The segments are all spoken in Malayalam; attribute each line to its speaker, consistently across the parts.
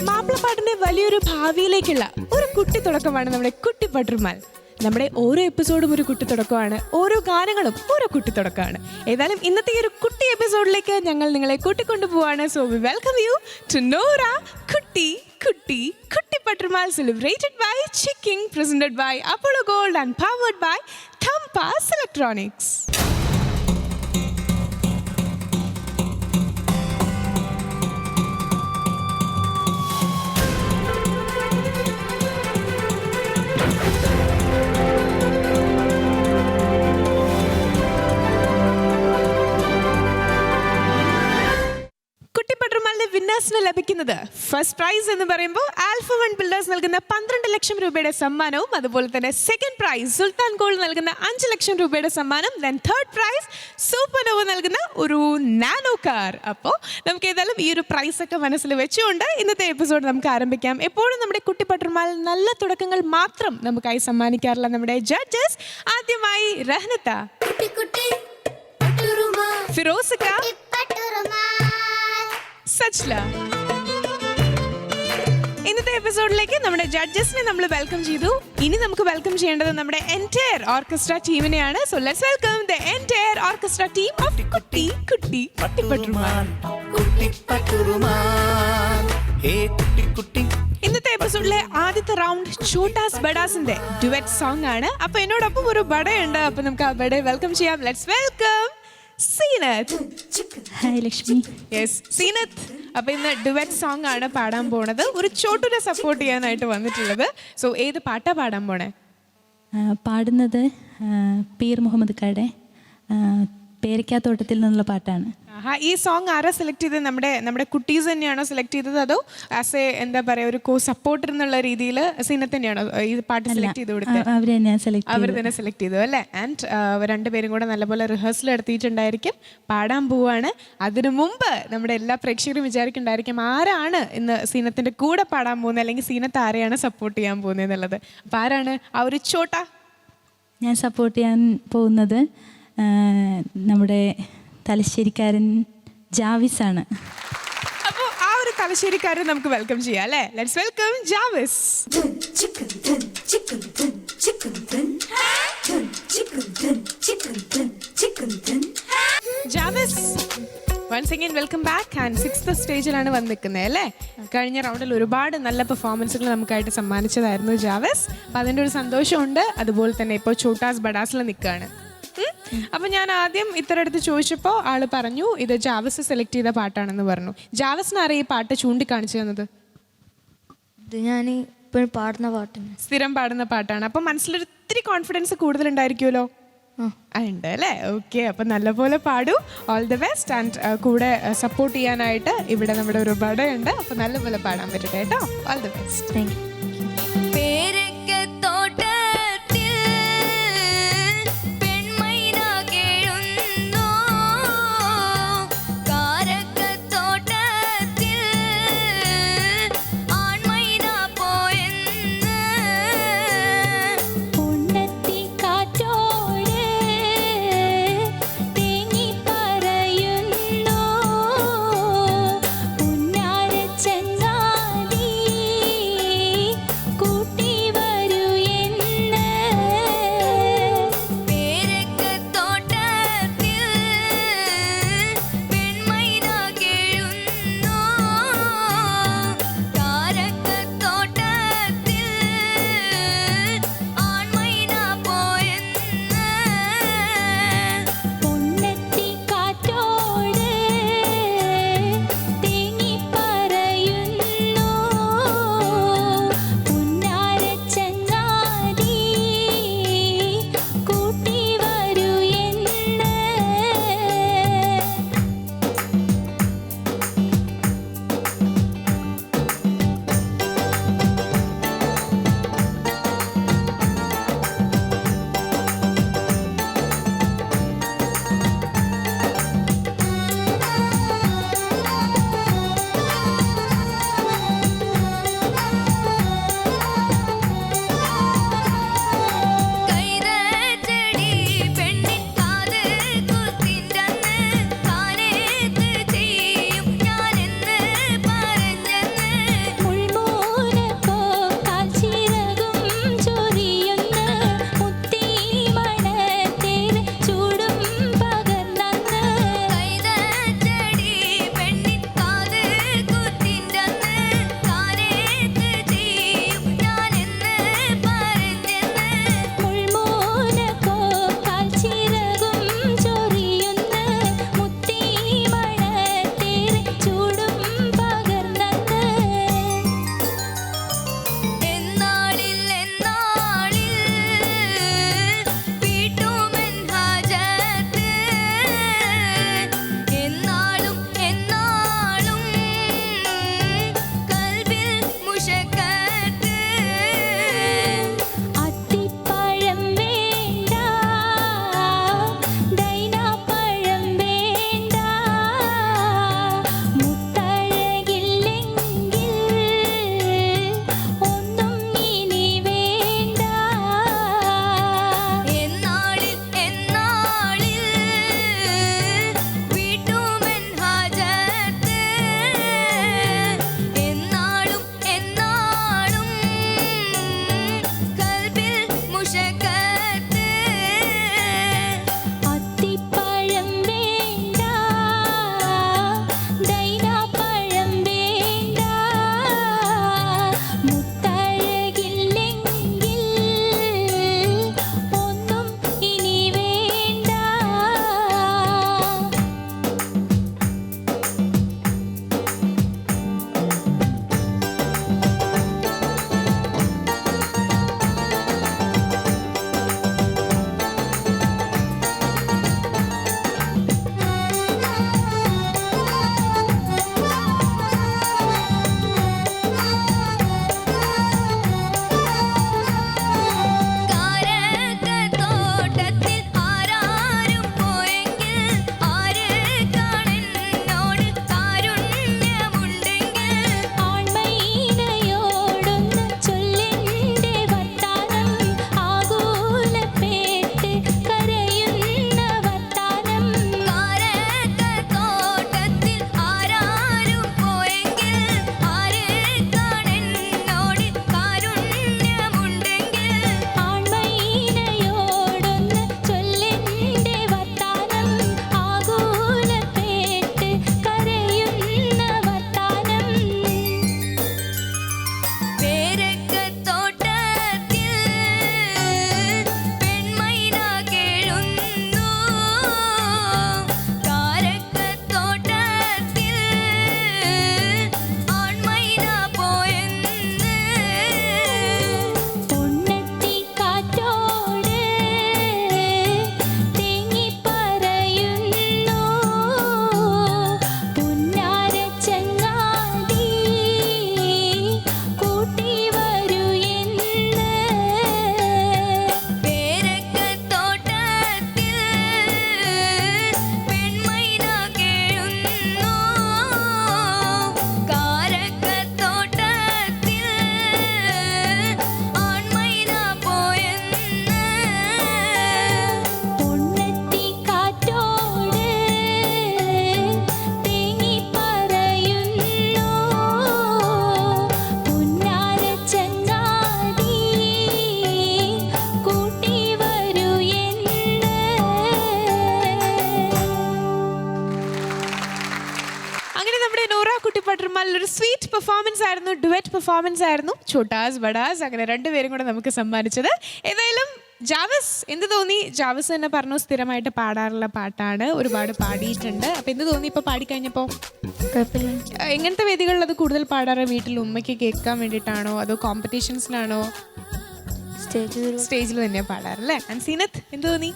Speaker 1: മാപ്പിളപ്പാട്ടിന്റെ വലിയൊരു ഭാവിയിലേക്കുള്ള ഒരു കുട്ടി തുടക്കമാണ് നമ്മുടെ കുട്ടി പട്ടുമാൽ. നമ്മുടെ ഓരോ എപ്പിസോഡും ഒരു കുട്ടി തുടക്കമാണ്, ഓരോ ഗാനങ്ങളും ഓരോ കുട്ടി തുടക്കമാണ്. ഏതായാലും ഇന്നത്തെ ഈ ഒരു കുട്ടി എപ്പിസോഡിലേക്ക് ഞങ്ങൾ നിങ്ങളെ കൂട്ടിക്കൊണ്ടുപോവാണ്. So we welcome you to നോറ Kutty Kutty Kutty Pattumal, celebrated by Chicking, presented by Apollo Gold and powered by Thampas electronics. വിന്നേഴ്സിന് ലഭിക്കുന്നത് ഫസ്റ്റ് പ്രൈസ് എന്ന് പറയുമ്പോൾ ആൽഫ വൺ ബിൽഡേഴ്സ് നൽകുന്ന 12 ലക്ഷം രൂപയുടെ സമ്മാനവും, അതുപോലെ തന്നെ സെക്കൻഡ് പ്രൈസ് സുൽത്താൻ ഗോൾഡ് നൽകുന്ന 5 ലക്ഷം രൂപയുടെ സമ്മാനം, ദെൻ തേർഡ് പ്രൈസ് സൂപ്പർനോവ നൽകുന്ന ഒരു നാനോ കാർ. അപ്പോൾ നമുക്ക് ഏതായാലും ഈ ഒരു പ്രൈസ് ഒക്കെ മനസ്സിൽ വെച്ചുകൊണ്ട് ഇന്നത്തെ എപ്പിസോഡ് നമുക്ക് ആരംഭിക്കാം. എപ്പോഴും നമ്മുടെ കുട്ടി പട്ടുമാൽ നല്ല തുടക്കങ്ങൾ മാത്രം നമുക്കായി സമ്മാനിക്കാറുള്ള നമ്മുടെ ജഡ്ജസ്. ആദ്യമായി റഹ്നത്ത, ഫിറോസിക്ക, സച്ല. ഇന്നത്തെ എപ്പിസോഡിലേക്ക് നമ്മുടെ ജഡ്ജസിനെ നമ്മൾ വെൽക്കം ചെയ്തു. ഇനി നമുക്ക് വെൽക്കം ചെയ്യേണ്ടത് നമ്മുടെ എൻറ്റയർ ഓർക്കസ്ട്ര ടീമിനെയാണ്. So let's welcome the entire orchestra team of Kutty Kutty Kutty Pattumal. ഇന്നത്തെ എപ്പിസോഡിലെ ആദ്യത്തെ റൗണ്ട് ഛോട്ടാസ് ബഡാസിന്റെ ഡുവറ്റ് സോങ് ആണ്. അപ്പൊ എന്നോടൊപ്പം ഒരു ബഡയുണ്ട്. അപ്പൊ നമുക്ക് ആ ബഡയെ വെൽക്കം ചെയ്യാം. Let's welcome Zeenath.
Speaker 2: Hi Lakshmi.
Speaker 1: Yes Zeenath. അപ്പൊ ഇന്ന് ഡുവറ്റ് സോങ് ആണ് പാടാൻ പോണത്. ഒരു ചോട്ടുനെ സപ്പോർട്ട് ചെയ്യാനായിട്ട് വന്നിട്ടുള്ളത്. സോ ഏത് പാട്ടാ പാടാൻ പോണേ?
Speaker 2: പാടുന്നത് പീർ മുഹമ്മദ് ഖാടെ പേരക്കാത്തോട്ടത്തിൽ നിന്നുള്ള പാട്ടാണ്.
Speaker 1: ഈ സോങ് ആരാ സെലക്ട് ചെയ്തത്? നമ്മുടെ കുട്ടീസ് തന്നെയാണോ സെലക്ട് ചെയ്തത്, അതോ ആസ് എ എന്താ പറയാ ഒരു കോ സപ്പോർട്ടർ എന്നുള്ള രീതിയിൽ സീനത്ത് തന്നെയാണോ ഈ പാട്ട് സെലക്ട് ചെയ്ത് കൊടുത്തത്? അവർ തന്നെ സെലക്ട് ചെയ്തു അല്ലേ? ആൻഡ് രണ്ടുപേരും കൂടെ നല്ലപോലെ റിഹേഴ്സൽ നടത്തിയിട്ടുണ്ടായിരിക്കും. പാടാൻ പോവാണ്. അതിനു മുമ്പ് നമ്മുടെ എല്ലാ പ്രേക്ഷകരും വിചാരിക്കുന്നുണ്ടായിരിക്കും ആരാണ് ഇന്ന് സീനത്തിന്റെ കൂടെ പാടാൻ പോകുന്നത്, അല്ലെങ്കിൽ സീനത്ത് ആരെയാണ് സപ്പോർട്ട് ചെയ്യാൻ പോകുന്നത് എന്നുള്ളത്. അപ്പൊ ആരാണ് ആ ഒരു ചോട്ട?
Speaker 2: ഞാൻ സപ്പോർട്ട് ചെയ്യാൻ പോകുന്നത് നമ്മുടെ തലശ്ശേരിക്കാരൻ ജാവിസ് ആണ്.
Speaker 1: അപ്പോൾ ആ ഒരു തലശ്ശേരിക്കാരൻ നമുക്ക് വെൽക്കം ചെയ്യാം അല്ലേ? Let's welcome Javis. Javis once again welcome back. And 6th സ്റ്റേജിലാണ് വന്ന് നിൽക്കുന്നത് അല്ലേ? കഴിഞ്ഞ റൗണ്ടിൽ ഒരുപാട് നല്ല പെർഫോമൻസുകൾ നമുക്കായിട്ട് സമ്മാനിച്ചതായിരുന്നു ജാവിസ്. അപ്പം അതിൻ്റെ ഒരു സന്തോഷമുണ്ട്. അതുപോലെ തന്നെ ഇപ്പോൾ ഛോട്ടാസ് ബഡാസിൽ നിൽക്കുകയാണ്. അപ്പൊ ഞാൻ ആദ്യം ഇത്തരടുത്ത് ചോദിച്ചപ്പോൾ ആള് പറഞ്ഞു ഇത് ജാവസ് സെലക്ട് ചെയ്ത പാട്ടാണെന്ന് പറഞ്ഞു. ജാവസിനാരെ ഈ പാട്ട് ചൂണ്ടിക്കാണിച്ചു തന്നത്?
Speaker 3: ഇത് ഞാൻ ഇപ്പോഴും പാടുന്ന പാട്ടാണ്,
Speaker 1: സ്ഥിരം പാടുന്ന പാട്ടാണ്. അപ്പൊ മനസ്സിലൊരു ഇത്തിരി കോൺഫിഡൻസ് കൂടുതലുണ്ടായിരിക്കുമല്ലോ? ഉണ്ട് അല്ലേ? ഓക്കെ, അപ്പൊ നല്ലപോലെ പാടൂ. All the best. ആൻഡ് കൂടെ സപ്പോർട്ട് ചെയ്യാനായിട്ട് ഇവിടെ നമ്മുടെ ഒരു ബഡയുണ്ട്. അപ്പൊ നല്ലപോലെ പാടാൻ പറ്റട്ടെ കേട്ടോ. All the best.
Speaker 2: Thank U.
Speaker 1: Performance ആയിരുന്നു, ഡുവറ്റ് പെർഫോമൻസ് ആയിരുന്നു. ഛോട്ടാസ് ബഡാസ് അങ്ങനെ രണ്ടുപേരും കൂടെ നമുക്ക് സമ്മാനിച്ചത്. ഏതായാലും ജാവിസ് എന്ത് തോന്നി? ജാവിസ് തന്നെ പറഞ്ഞു സ്ഥിരമായിട്ട് പാടാറുള്ള പാട്ടാണ്, ഒരുപാട് പാടിയിട്ടുണ്ട്. അപ്പൊ എന്ത് തോന്നി ഇപ്പൊ പാടിക്കഴിഞ്ഞപ്പോ?
Speaker 3: കുഴപ്പമില്ല.
Speaker 1: എങ്ങനത്തെ വേദികളിൽ അത് കൂടുതൽ പാടാറ്? വീട്ടിൽ ഉമ്മയ്ക്ക് കേൾക്കാൻ വേണ്ടിയിട്ടാണോ അതോ കോമ്പറ്റീഷൻസിലാണോ? സ്റ്റേജിൽ തന്നെയാണ് പാടാറല്ലേ? ആൻഡ് സീനത്ത് എന്ത് തോന്നി?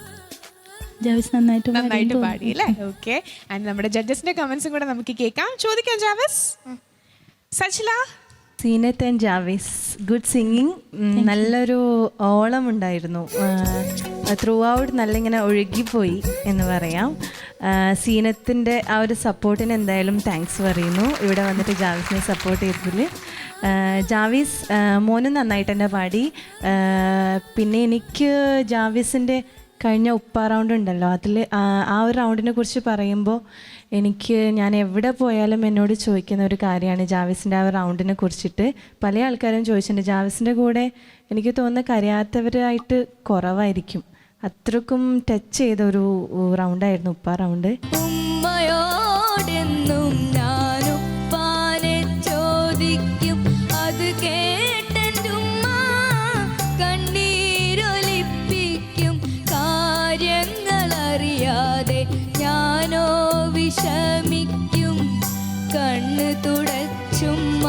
Speaker 2: ജാവിസ് നന്നായിട്ട്
Speaker 1: പാടി അല്ലേ? ഓക്കെ. ആൻഡ് നമ്മുടെ ജഡ്ജസിന്റെ കമന്റ്സും കൂടെ നമുക്ക് കേൾക്കാം. ചോദിക്കാം Javis. Sachila.
Speaker 4: Zeenath and Javis, good singing. നല്ലൊരു ഓളം ഉണ്ടായിരുന്നു. ത്രൂ ഔട്ട് നല്ല ഇങ്ങനെ ഒഴുകിപ്പോയി എന്ന് പറയാം. സീനത്തിൻ്റെ ആ ഒരു സപ്പോർട്ടിന് എന്തായാലും താങ്ക്സ് പറയുന്നു, ഇവിടെ വന്നിട്ട് ജാവിസിനെ സപ്പോർട്ട് ചെയ്തതിൽ. ജാവിസ് മോനും നന്നായിട്ട് തന്നെ പാടി. പിന്നെ എനിക്ക് ജാവിസിൻ്റെ കഴിഞ്ഞ ഉപ്പ റൗണ്ട് ഉണ്ടല്ലോ, അതിൽ ആ ഒരു റൗണ്ടിനെ കുറിച്ച് പറയുമ്പോൾ ഞാൻ എവിടെ പോയാലും എന്നോട് ചോദിക്കുന്ന ഒരു കാര്യമാണ് ജാവിസിൻ്റെ ആ റൗണ്ടിനെ കുറിച്ചിട്ട്. പല ആൾക്കാരും ചോദിച്ചിട്ടുണ്ട്. ജാവിസിൻ്റെ കൂടെ എനിക്ക് തോന്നുന്ന കരയാത്തവരായിട്ട് കുറവായിരിക്കും. അത്രക്കും ടച്ച് ചെയ്ത ഒരു റൗണ്ടായിരുന്നു ഉപ്പ റൗണ്ട്.
Speaker 5: ഉമ്മയോടെന്നും ഞാനുപ്പാനെ ചോദിക്കും, അത് കേട്ടെന്റുമ്മ കണ്ണീരൊലിപ്പിക്കും. കാര്യങ്ങളറിയാതെ ഞാനോ വിഷമിക്കും, കണ്ണ് തുടച്ചുമ്മ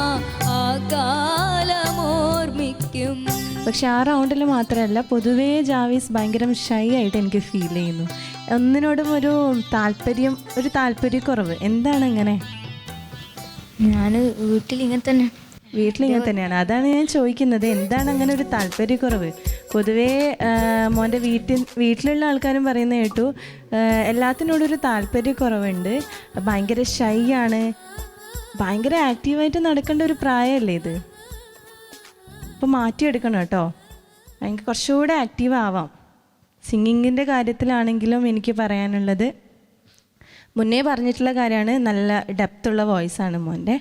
Speaker 5: ആ കാലമോർമ്മിക്കും.
Speaker 4: പക്ഷെ ആ റൗണ്ടിൽ മാത്രമല്ല, പൊതുവേ ജാവിസ് ഭയങ്കര ഷൈ ആയിട്ട് എനിക്ക് ഫീൽ ചെയ്യുന്നു. ഒന്നിനോടും ഒരു താല്പര്യക്കുറവ്. എന്താണ് ഇങ്ങനെ?
Speaker 3: ഞാൻ വീട്ടിലിങ്ങനെ
Speaker 4: തന്നെയാണ്. അതാണ് ഞാൻ ചോദിക്കുന്നത്, എന്താണ് അങ്ങനെ ഒരു താല്പര്യക്കുറവ്? പൊതുവേ മോൻ്റെ വീട്ടിലുള്ള ആൾക്കാരും പറയുന്ന കേട്ടു, എല്ലാത്തിനോടും ഒരു താല്പര്യക്കുറവുണ്ട്, ഭയങ്കര ഷൈ ആണ്, ഭയങ്കര ആക്റ്റീവായിട്ട് നടക്കേണ്ട ഒരു പ്രായമല്ലേ ഇത്? അപ്പോൾ മാറ്റിയെടുക്കണം കേട്ടോ, കുറച്ചുകൂടെ ആക്റ്റീവ് ആവാം. സിംഗിങ്ങിൻ്റെ കാര്യത്തിലാണെങ്കിലും എനിക്ക് പറയാനുള്ളത്, മുന്നേ പറഞ്ഞിട്ടുള്ള കാര്യമാണ്, നല്ല ഡെപ്തുള്ള വോയിസാണ് മോൻ്റെ.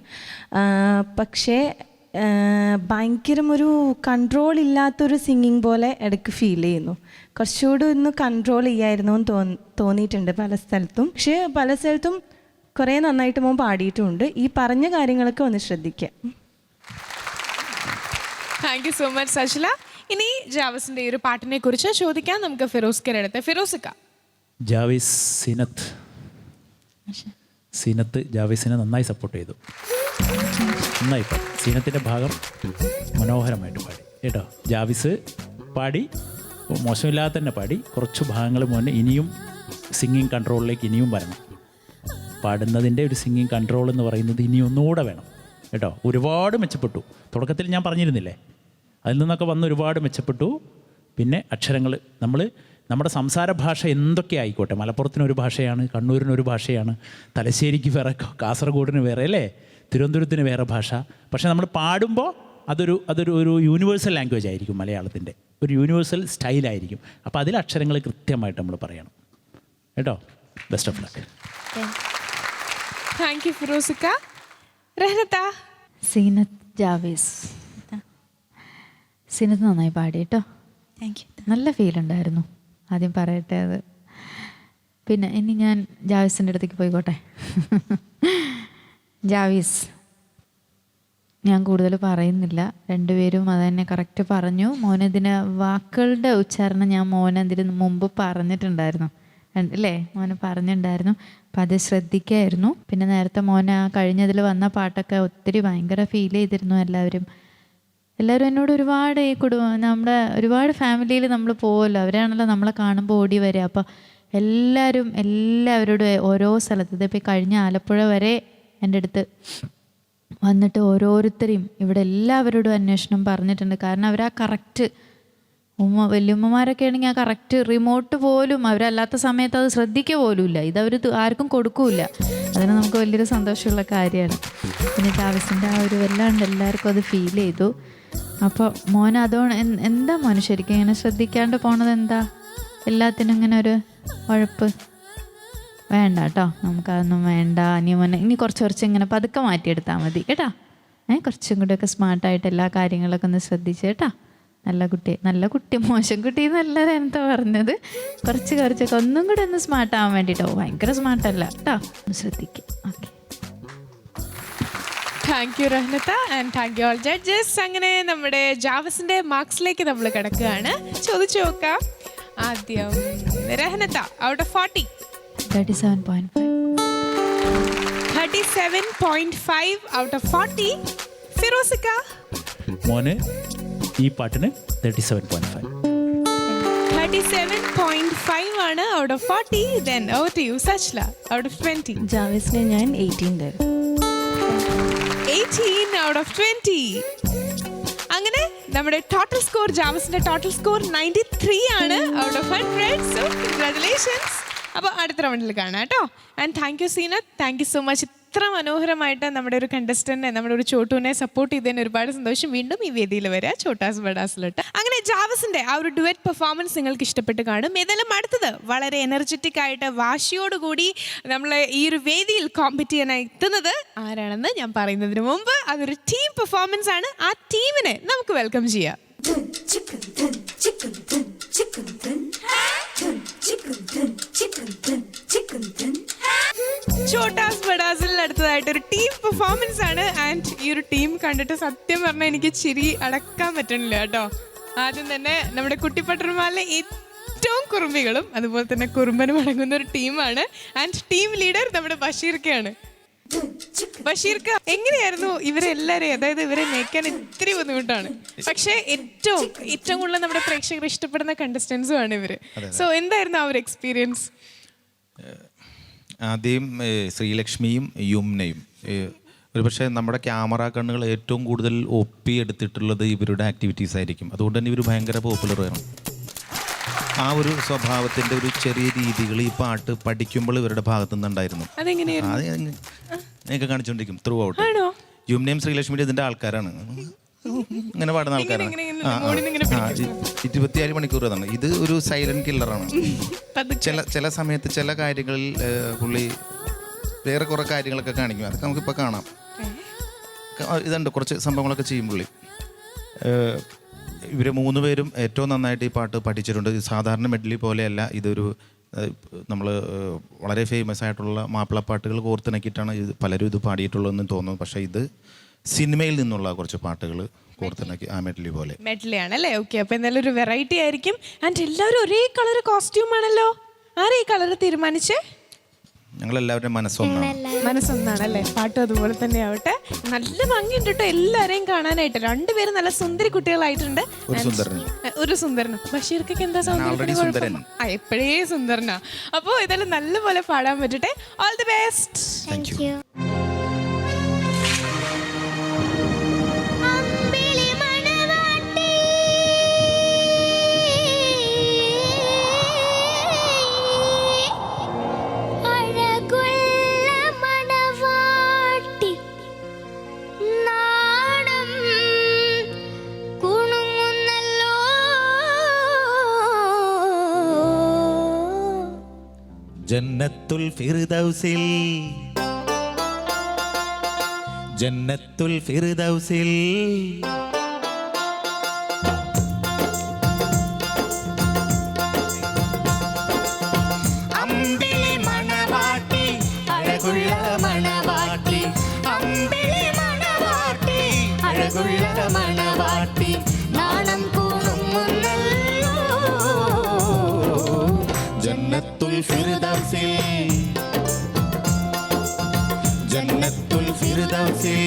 Speaker 4: പക്ഷേ ഭയങ്കരം ഒരു കൺട്രോൾ ഇല്ലാത്തൊരു സിംഗിങ് പോലെ ഇടയ്ക്ക് ഫീൽ ചെയ്യുന്നു. കുറച്ചുകൂടി ഒന്ന് കൺട്രോൾ ചെയ്യായിരുന്നു എന്ന് തോന്നിയിട്ടുണ്ട് പല സ്ഥലത്തും. പക്ഷേ പല സ്ഥലത്തും കുറേ നന്നായിട്ട് മോൻ പാടിയിട്ടുമുണ്ട്. ഈ പറഞ്ഞ കാര്യങ്ങളൊക്കെ ഒന്ന് ശ്രദ്ധിക്കുക.
Speaker 1: Thank you so much Sachila. ഇനി ജാവിസിന്റെ ഈ ഒരു പാട്ടിനെ കുറിച്ച് ചോദിക്കാം നമുക്ക് ഫിറോസ്ക്കയുടെ അടുത്ത്. ഫിറോസിക്ക.
Speaker 6: ജാവിസ് സീനത്ത് ജാവിസിനെ നന്നായി സപ്പോർട്ട് ചെയ്തു. നന്നായി പാടി. സീനത്തിൻ്റെ ഭാഗം മനോഹരമായിട്ട് പാടി കേട്ടോ. ജാവിസ് പാടി, മോശമില്ലാതെ തന്നെ പാടി. കുറച്ച് ഭാഗങ്ങൾ മോനെ ഇനിയും സിംഗിങ് കൺട്രോളിലേക്ക് ഇനിയും വരണം. പാടുന്നതിൻ്റെ ഒരു സിംഗിങ് കൺട്രോൾ എന്ന് പറയുന്നത് ഇനി ഒന്നുകൂടെ വേണം കേട്ടോ. ഒരുപാട് മെച്ചപ്പെട്ടു. തുടക്കത്തിൽ ഞാൻ പറഞ്ഞിരുന്നില്ലേ, അതിൽ നിന്നൊക്കെ വന്ന് ഒരുപാട് മെച്ചപ്പെട്ടു. പിന്നെ അക്ഷരങ്ങൾ നമ്മുടെ സംസാര ഭാഷ എന്തൊക്കെ ആയിക്കോട്ടെ, മലപ്പുറത്തിനൊരു ഭാഷയാണ്, കണ്ണൂരിനൊരു ഭാഷയാണ്, തലശ്ശേരിക്ക് വേറെ, കാസർഗോഡിന് വേറെ അല്ലേ, തിരുവനന്തപുരത്തിന് വേറെ ഭാഷ. പക്ഷേ നമ്മൾ പാടുമ്പോൾ അതൊരു യൂണിവേഴ്സൽ ലാംഗ്വേജ് ആയിരിക്കും. മലയാളത്തിൻ്റെ ഒരു യൂണിവേഴ്സൽ സ്റ്റൈലായിരിക്കും. അപ്പോൾ അതിൽ അക്ഷരങ്ങൾ കൃത്യമായിട്ട് നമ്മൾ പറയണം കേട്ടോ. Best of luck.
Speaker 1: Thank you ഫിറോസിക്ക. റഹ്നത്ത.
Speaker 5: സീനത്ത് ജാവിസ്, സീനത്ത് നന്നായി പാടി കേട്ടോ.
Speaker 2: Thank you.
Speaker 5: നല്ല ഫീൽ ഉണ്ടായിരുന്നു, ആദ്യം പറയട്ടെ അത്. പിന്നെ ഇനി ഞാൻ ജാവിസിൻ്റെ അടുത്തേക്ക് പോയിക്കോട്ടെ. ജാവിസ്, ഞാൻ കൂടുതൽ പറയുന്നില്ല, രണ്ടുപേരും അത് തന്നെ കറക്റ്റ് പറഞ്ഞു. മോനതിന് വാക്കുകളുടെ ഉച്ചാരണം ഞാൻ മോനതിന് മുമ്പ് പറഞ്ഞിട്ടുണ്ടായിരുന്നു അല്ലേ, മോനെ പറഞ്ഞിട്ടുണ്ടായിരുന്നു. അപ്പം അത് ശ്രദ്ധിക്കായിരുന്നു. പിന്നെ നേരത്തെ മോനെ കഴിഞ്ഞതിൽ വന്ന പാട്ടൊക്കെ ഒത്തിരി ഭയങ്കര ഫീൽ ചെയ്തിരുന്നു. എല്ലാവരും എന്നോട് ഒരുപാട് ഈ നമ്മുടെ ഒരുപാട് ഫാമിലിയിൽ നമ്മൾ പോകുമല്ലോ, അവരാണല്ലോ നമ്മളെ കാണുമ്പോൾ ഓടി വരിക. അപ്പോൾ എല്ലാവരോടും ഓരോ സ്ഥലത്ത്, ഇതിപ്പോൾ കഴിഞ്ഞ ആലപ്പുഴ വരെ എൻ്റെ അടുത്ത് വന്നിട്ട് ഓരോരുത്തരെയും ഇവിടെ എല്ലാവരോടും അന്വേഷണം പറഞ്ഞിട്ടുണ്ട്. കാരണം അവരാ കറക്റ്റ് വലിയമ്മമാരൊക്കെ ആണെങ്കിൽ ആ കറക്റ്റ് റിമോട്ട് പോലും അവരല്ലാത്ത സമയത്ത് അത് ശ്രദ്ധിക്കുക പോലുമില്ല. ഇതവർ ആർക്കും കൊടുക്കൂല. അതിന് നമുക്ക് വലിയൊരു സന്തോഷമുള്ള കാര്യമാണ്. പിന്നെ ജാവിസിൻ്റെ ആ ഒരു വല്ലാണ്ട് എല്ലാവർക്കും അത് ഫീൽ ചെയ്തു. അപ്പോൾ മോൻ എന്താ മോന് ശരിക്കും ഇങ്ങനെ ശ്രദ്ധിക്കാണ്ട് പോണത്? എന്താ എല്ലാത്തിനും ഇങ്ങനെ ഒരു ഉഴപ്പ്? വേണ്ട കേട്ടോ, നമുക്കതൊന്നും വേണ്ട. ഇനി കുറച്ച് ഇങ്ങനെ പതുക്കെ മാറ്റിയെടുത്താൽ മതി കേട്ടോ. കുറച്ചും കൂടെയൊക്കെ സ്മാർട്ടായിട്ട് എല്ലാ കാര്യങ്ങളൊക്കെ ഒന്ന് ശ്രദ്ധിച്ച് കേട്ടോ. നല്ല കുട്ടി മോശം കുട്ടി എന്നല്ല എന്താ പറഞ്ഞത്, കുറച്ചൊക്കെ ഒന്നും കൂടെ ഒന്ന് സ്മാർട്ടാവാൻ വേണ്ടിയിട്ടോ. ഭയങ്കര സ്മാർട്ടല്ല കേട്ടോ, ഒന്ന് ശ്രദ്ധിക്കുക. ഓക്കെ.
Speaker 1: താങ്ക് യു റഹ്നത്ത and thank you all judges. അങ്ങനെ നമ്മുടെ ജാവസിന്റെ മാർക്സിലേക്ക് നമ്മൾ കിടക്കുകയാണ്. ചോദിച്ചു നോക്കാം. ആദ്യം റഹ്നത്ത, ഔട്ട് ഓഫ് 40
Speaker 5: 37.5.
Speaker 1: 37.5 out of 40. ഫിറോസിക്ക,
Speaker 6: മോന് ഈ പാട്ടിന് 37.5.
Speaker 1: 37.5 ആണ് out of 40. Then over to you, Sajla, out of 20.
Speaker 4: ജാവിസിന് ഞാൻ 18 തരും.
Speaker 1: 18 ഔട്ട് ഓഫ് 20. അങ്ങനെ നമ്മുടെ ടോട്ടൽ സ്കോർ, ജാവസിന്റെ ടോട്ടൽ സ്കോർ 93 ആണ് ഔട്ട് ഓഫ് 100. So congratulations. അപ്പോൾ അടുത്ത റൗണ്ടിൽ കാണാം കേട്ടോ. And thank you Seenath, thank you so much. ഇത്ര മനോഹരമായിട്ട് നമ്മുടെ ഒരു കണ്ടസ്റ്റന്റിനെ, നമ്മുടെ ഒരു ചോട്ടുവിനെ സപ്പോർട്ട് ചെയ്തതിന് ഒരുപാട് സന്തോഷം. വീണ്ടും ഈ വേദിയിൽ വരിക ചോട്ടാസ് ബഡാസിലോട്ട്. അങ്ങനെ ജാവസിന്റെ ആ ഒരു ഡുവറ്റ് പെർഫോമൻസ് നിങ്ങൾക്ക് ഇഷ്ടപ്പെട്ട് കാണും. ഏതായാലും അടുത്തത് വളരെ എനർജറ്റിക് ആയിട്ട് വാശിയോടുകൂടി നമ്മൾ ഈ ഒരു വേദിയിൽ കോമ്പറ്റ് ചെയ്യാനായി എത്തുന്നത് ആരാണെന്ന് ഞാൻ പറയുന്നതിന് മുമ്പ് അതൊരു ടീം പെർഫോമൻസ് ആണ്. ആ ടീമിനെ നമുക്ക് വെൽക്കം ചെയ്യാം. ചോട്ടാസ് ബഡാസിൽ അടുത്തതായിട്ട് ഒരു ടീം പെർഫോമൻസ് ആണ്. ആൻഡ് ഈ ഒരു ടീം കണ്ടിട്ട് സത്യം പറഞ്ഞാൽ എനിക്ക് ചിരി അടക്കാൻ പറ്റണില്ല കേട്ടോ. ആദ്യം തന്നെ നമ്മുടെ കുട്ടിപ്പട്ടർമാരിലെ ഏറ്റവും കുറുമ്പികളും അതുപോലെ തന്നെ കുറുമ്പനും അടങ്ങുന്ന ഒരു ടീമാണ്. ആൻഡ് ടീം ലീഡർ നമ്മുടെ ബഷീർക്കയാണ്. ബഷീർക്ക, എങ്ങനെയായിരുന്നു ഇവരെല്ലാരെയും, അതായത് ഇവരെ മേക്കാൻ ഇത്തിരി ബുദ്ധിമുട്ടാണ്, പക്ഷേ ഏറ്റവും കൂടുതൽ നമ്മുടെ പ്രേക്ഷകർ ഇഷ്ടപ്പെടുന്ന കണ്ടസ്റ്റൻസും ആണ് ഇവര്. സോ എന്തായിരുന്നു ആ ഒരു എക്സ്പീരിയൻസ്?
Speaker 7: ആദ്യം ശ്രീലക്ഷ്മിയും യുമ്നയും, ഒരുപക്ഷെ നമ്മുടെ ക്യാമറ കണ്ണുകൾ ഏറ്റവും കൂടുതൽ ഒപ്പിയെടുത്തിട്ടുള്ളത് ഇവരുടെ ആക്ടിവിറ്റീസ് ആയിരിക്കും. അതുകൊണ്ട് തന്നെ ഇവർ ഭയങ്കര പോപ്പുലറാണ്. ആ ഒരു സ്വഭാവത്തിൻ്റെ ഒരു ചെറിയ രീതികൾ ഈ പാട്ട് പഠിക്കുമ്പോൾ ഇവരുടെ ഭാഗത്തു നിന്നുണ്ടായിരുന്നു. അത് ഞങ്ങൾക്ക് കാണിച്ചുകൊണ്ടിരിക്കും ത്രൂ ഔട്ട്. യുമ്നയും ശ്രീലക്ഷ്മിയും ഇതിൻ്റെ ആൾക്കാരാണ്, ഇങ്ങനെ പാടുന്ന ആൾക്കാരാണ്. 24 മണിക്കൂർ അതാണ്. ഇത് ഒരു സൈലന്റ് കില്ലറാണ്. ചില സമയത്ത് ചില കാര്യങ്ങളിൽ പുള്ളി വേറെ കുറേ കാര്യങ്ങളൊക്കെ കാണിക്കും. അതൊക്കെ നമുക്കിപ്പോൾ കാണാം. ഇതുണ്ട് കുറച്ച് സംഭവങ്ങളൊക്കെ ചെയ്യും പുള്ളി. ഇവർ 3 പേരും ഏറ്റവും നന്നായിട്ട് ഈ പാട്ട് പഠിച്ചിട്ടുണ്ട്. സാധാരണ മെഡ്ലി പോലെയല്ല, ഇതൊരു നമ്മൾ വളരെ ഫേമസ് ആയിട്ടുള്ള മാപ്പിളപ്പാട്ടുകൾ കോർത്തിണക്കിയിട്ടാണ് പലരും ഇത് പാടിയിട്ടുള്ളതെന്ന് തോന്നുന്നു. പക്ഷേ ഇത് സിനിമയിൽ നിന്നുള്ള കുറച്ച് പാട്ടുകൾ കോർത്തിണക്കി ആ മെഡ്ലി പോലെ.
Speaker 1: മെഡ്ലി ആണല്ലേ? ഓക്കെ, അപ്പോൾ എന്തായാലും ഒരു വെറൈറ്റി ആയിരിക്കും. ആൻഡ് എല്ലാവരും ഒരേ കളർ കോസ്റ്റ്യൂം ആണല്ലോ. ആരെ ഈ കളർ തീരുമാനിച്ചേ?
Speaker 7: ഞങ്ങളെല്ലാവരും
Speaker 1: മനസ്സൊന്നാണല്ലേ? പാട്ടും അതുപോലെ തന്നെ ആവട്ടെ. നല്ല ഭംഗിയുണ്ട് കേട്ടോ എല്ലാരെയും കാണാനായിട്ട്. 2 പേരും നല്ല സുന്ദരി കുട്ടികളായിട്ടുണ്ട്. ഒരു സുന്ദരനും. ബഷീർക്കൊക്കെ എന്താ സൗന്ദര്യം? എപ്പോഴേ സുന്ദരനാ. അപ്പോൾ ഇതെല്ലാം നല്ലപോലെ പാടാൻ പറ്റട്ടെ. All the best.
Speaker 3: Thank you.
Speaker 7: ജന്നത്തുൽ ഫിർദൗസിൽ, ജന്നത്തുൽ ഫിർദൗസിൽ അമ്പിളി മണവാട്ടി, അഴകുള്ള മണവാട്ടി, അമ്പിളി മണവാട്ടി, അഴകുള്ള മണവാട്ടി, നാണം കുണുങ്ങുന്നല്ലോ ജന്നത്തുൽ ഫിർദൗസിൽ, ജന്നത്തുൽ ഫിർദൗസിൽ.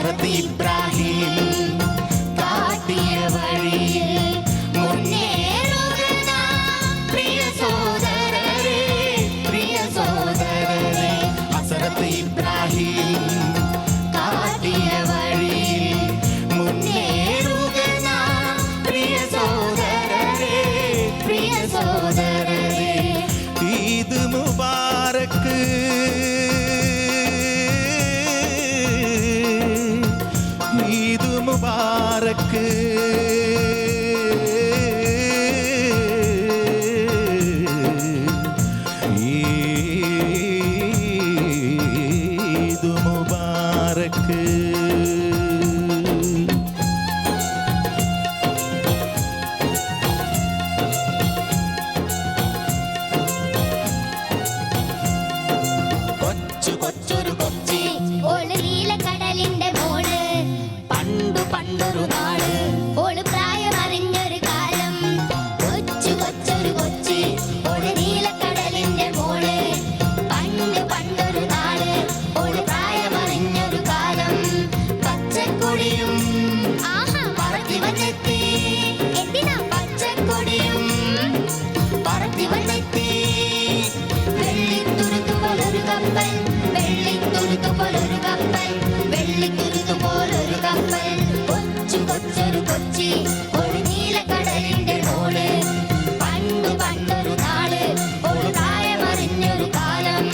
Speaker 8: ഹസ്രത്ത് ഇബ്രാഹിം കാട്ടിയ വഴിയിൽ മുന്നേറുക നാം പ്രിയ സോദരരേ, പ്രിയ സോദരരേ. ഹസ്രത്ത് ഇബ്രാഹിം കാട്ടിയ വഴിയിൽ മുന്നേറുക നാം പ്രിയ സോദരരേ, പ്രിയ സോദരരേ. ഈദ് മുബാരക്ക്, ഈദ് മുബാരക്ക്. ഈദ് മുബാരക്ക്. കൊച്ചു കൊച്ചൊരു കൊച്ചി
Speaker 9: ഓള് നീലക്കടലിന്റെ മോള്,
Speaker 8: പണ്ടൊരു നാള്
Speaker 9: ഓള് പ്രായമറിഞ്ഞൊരു കാലം.
Speaker 8: കൊച്ചു കൊച്ചൊരു കൊച്ചി ഓള് നീലക്കടലിന്റെ മോള്. പണ്ടൊരു നാള് ഓള് പ്രായമറിഞ്ഞൊരു കാലം. പച്ചക്കൊടിയും
Speaker 9: ആഹാ,
Speaker 8: പറത്തി വന്നെത്തി,
Speaker 9: എന്തിനാ?
Speaker 8: പച്ചക്കൊടിയും പറത്തി വന്നെത്തി. വെള്ളിത്തുരുത്തു പോലൊരു കപ്പൽ, വെള്ളിത്തുരുത്തു പോലൊരു കപ്പൽ, വെള്ളിത്തുരുത്തു പോലൊരു കപ്പൽ. കൊച്ചു കൊച്ചൊരു കൊച്ചി ഒരു നീലക്കടലിന്റെ മോള്. പണ്ടൊരു നാള് ഒരു പ്രായമറിഞ്ഞൊരു കാലം.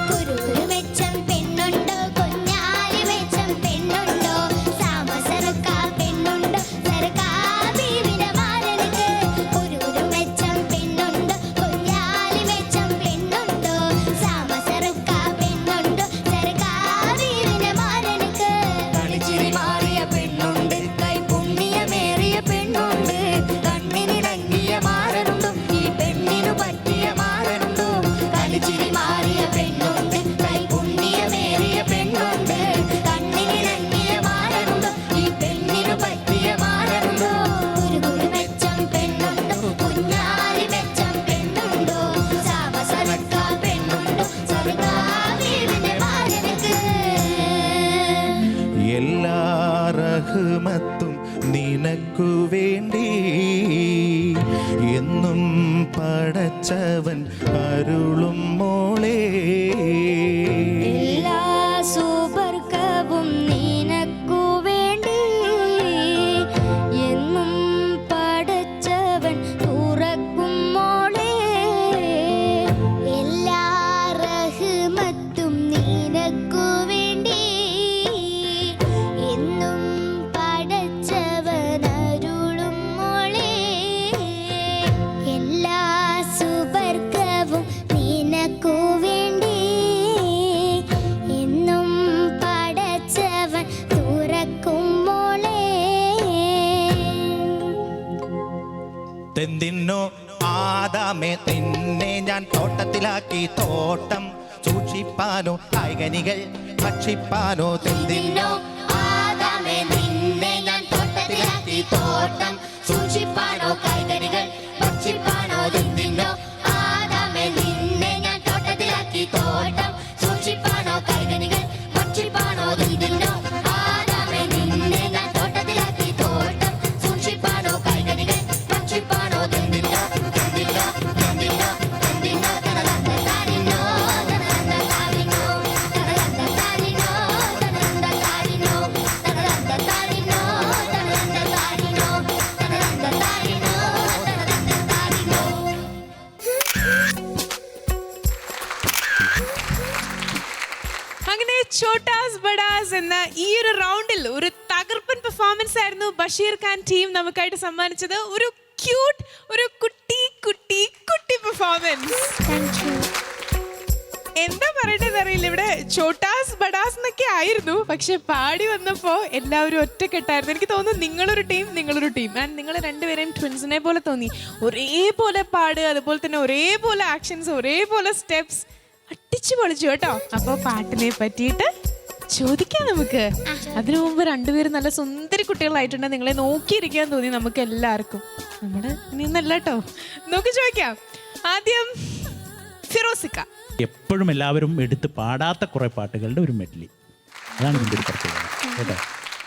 Speaker 9: കുരുകുരു മെച്ചം പെണ്ണുണ്ടോ, കുഞ്ഞാലി മെച്ചം പെണ്ണുണ്ടോ, സാമസറുക്ക പെണ്ണുണ്ടോ, സറുക്കാ ബീവിന്റെ മാരനക്ക്. കുരുകുരു മെച്ചം പെണ്ണുണ്ടോ, കുഞ്ഞാലി മെച്ചം പെണ്ണുണ്ടോ, സാമസറുക്ക പെണ്ണുണ്ടോ, സറുക്കാ ബീവിന്റെ മാരനക്ക്.
Speaker 8: കളിച്ചിരി മാറിയ പെണ്ണുണ്ട്, കൈപുണ്യമേറിയ പെണ്ണുണ്ട്, കണ്ണിനിണങ്ങിയ മാരനുണ്ടോ, ഈ പെണ്ണിനു പറ്റിയ മാരനുണ്ടോ. കളിച്ചിരി മാറിയ പെണ്ണുണ്ട്, കൈപുണ്യമേറിയ പെണ്ണുണ്ട്, കണ്ണിനിണങ്ങിയ മാരനുണ്ടോ, ഈ പെണ്ണിനു പറ്റിയ മാരനുണ്ടോ.
Speaker 9: കുരുകുരു മെച്ചം പെണ്ണുണ്ടോ, കുഞ്ഞാലി മെച്ചം പെണ്ണുണ്ടോ, സാമസറുക്ക പെണ്ണുണ്ടോ, സറുക്കാ ബീവിന്റെ മാരനക്ക്.
Speaker 7: എല്ലാ റഹ്മത്തും നിനക്കു വേണ്ടി എന്നും പടച്ചവൻ അരുളും മോളെ.
Speaker 9: എല്ലാ സുബർക്കവും നിനക്കു വേണ്ടി എന്നും പടച്ചവൻ തുറക്കും മോളെ. എല്ലാ റഹ്മത്തും നിനക്കു വേണ്ടി എന്നും പടച്ചവൻ അരുളും മോളെ. എല്ലാ സുബർക്കവും നിനക്കു വേണ്ടി എന്നും പടച്ചവൻ തുറക്കും മോളെ.
Speaker 8: തെന്തിന്നോ ആദാമേ നിന്നെ ഞാൻ തോട്ടത്തിലാക്കി, തോട്ടം സൂക്ഷിപ്പാനോ കായ്കനികൾ ഭക്ഷിപ്പാനോ. തെന്തിന്നോ ആദാമേ നിന്നെ ഞാൻ തോട്ടത്തിലാക്കി, തോട്ടം സൂക്ഷിപ്പാനോ കായ്കനികൾ ഭക്ഷിപ്പാനോ. തെന്തിന്നോ ആദാമേ നിന്നെ ഞാൻ തോട്ടത്തിലാക്കി, തോട്ടം സൂക്ഷിപ്പാനോ കായ്കനികൾ ഭക്ഷിപ്പാനോ. തെന്തിന്നോ ആദാമേ നിന്നെ ഞാൻ തോട്ടത്തിലാക്കി, തോട്ടം സൂക്ഷിപ്പാനോ കായ്കനികൾ ഭക്ഷിപ്പാനോ. തെന്തിന്നോ തെന്തിന്നോ തെന്തിന്നോ തെന്തിന്നോ തനതന്ത താരിന്നോ, തനതന്ത താരിന്നോ, തനതന്ത താരിന്നോ, തനതന്ത താരിന്നോ, തനതന്ത താരിന്നോ, തനതന്ത താരിന്നോ, തനതന്ത താരിന്നോ, തനതന്ത താരിന്നോ.
Speaker 1: അങ്ങനെ ഛോട്ടാസ് ബഡാസ് എന്ന ഈ ഒരു റൗണ്ടിൽ ഒരു തകർപ്പൻ പെർഫോമൻസ് ആയിരുന്നു ബഷീർ ഖാൻ ടീം നമുക്കായിട്ട് സമ്മാനിച്ചത്. ഒരു ക്യൂട്ട്, ഒരു കുട്ടി കുട്ടി കുട്ടി പെർഫോമൻസ്. എന്താ പറയേണ്ടത് അറിയില്ല. ഇവിടെ ഛോട്ടാസ് ബഡാസ് എന്നൊക്കെ ആയിരുന്നു, പക്ഷെ പാടി വന്നപ്പോൾ എല്ലാവരും ഒറ്റക്കെട്ടായിരുന്നു. എനിക്ക് തോന്നുന്നു നിങ്ങളൊരു ടീം, നിങ്ങളൊരു ടീം. ആൻഡ് നിങ്ങൾ രണ്ടുപേരെയും ട്വിൻസിനെ പോലെ തോന്നി. ഒരേപോലെ പാടുക, അതുപോലെ തന്നെ ഒരേപോലെ ആക്ഷൻസ്, ഒരേപോലെ സ്റ്റെപ്സ്, അടിച്ചു പൊളിച്ചു കേട്ടോ. അപ്പോൾ പാട്ടിനെ പറ്റിയിട്ട് ചോദിക്കാം നമുക്ക്. അതിനു മുമ്പ് രണ്ടുപേരും നല്ല സുന്ദരി കുട്ടികളായിട്ടുണ്ട്. നിങ്ങളെ നോക്കിയിരിക്കാൻ തോന്നി നമുക്ക് എല്ലാവർക്കും. നമ്മുടെ ഇനിയൊന്നല്ല കേട്ടോ, നോക്കി ചോദിക്കാം. ആദ്യം ഫിറോസിക്ക.
Speaker 6: എപ്പോഴും എല്ലാവരും എടുത്ത് പാടാത്ത കുറേ പാട്ടുകളുടെ ഒരു മെഡ്ലി, അതാണ് ഇതിൻ്റെ ഒരു പ്രത്യേകത കേട്ടോ.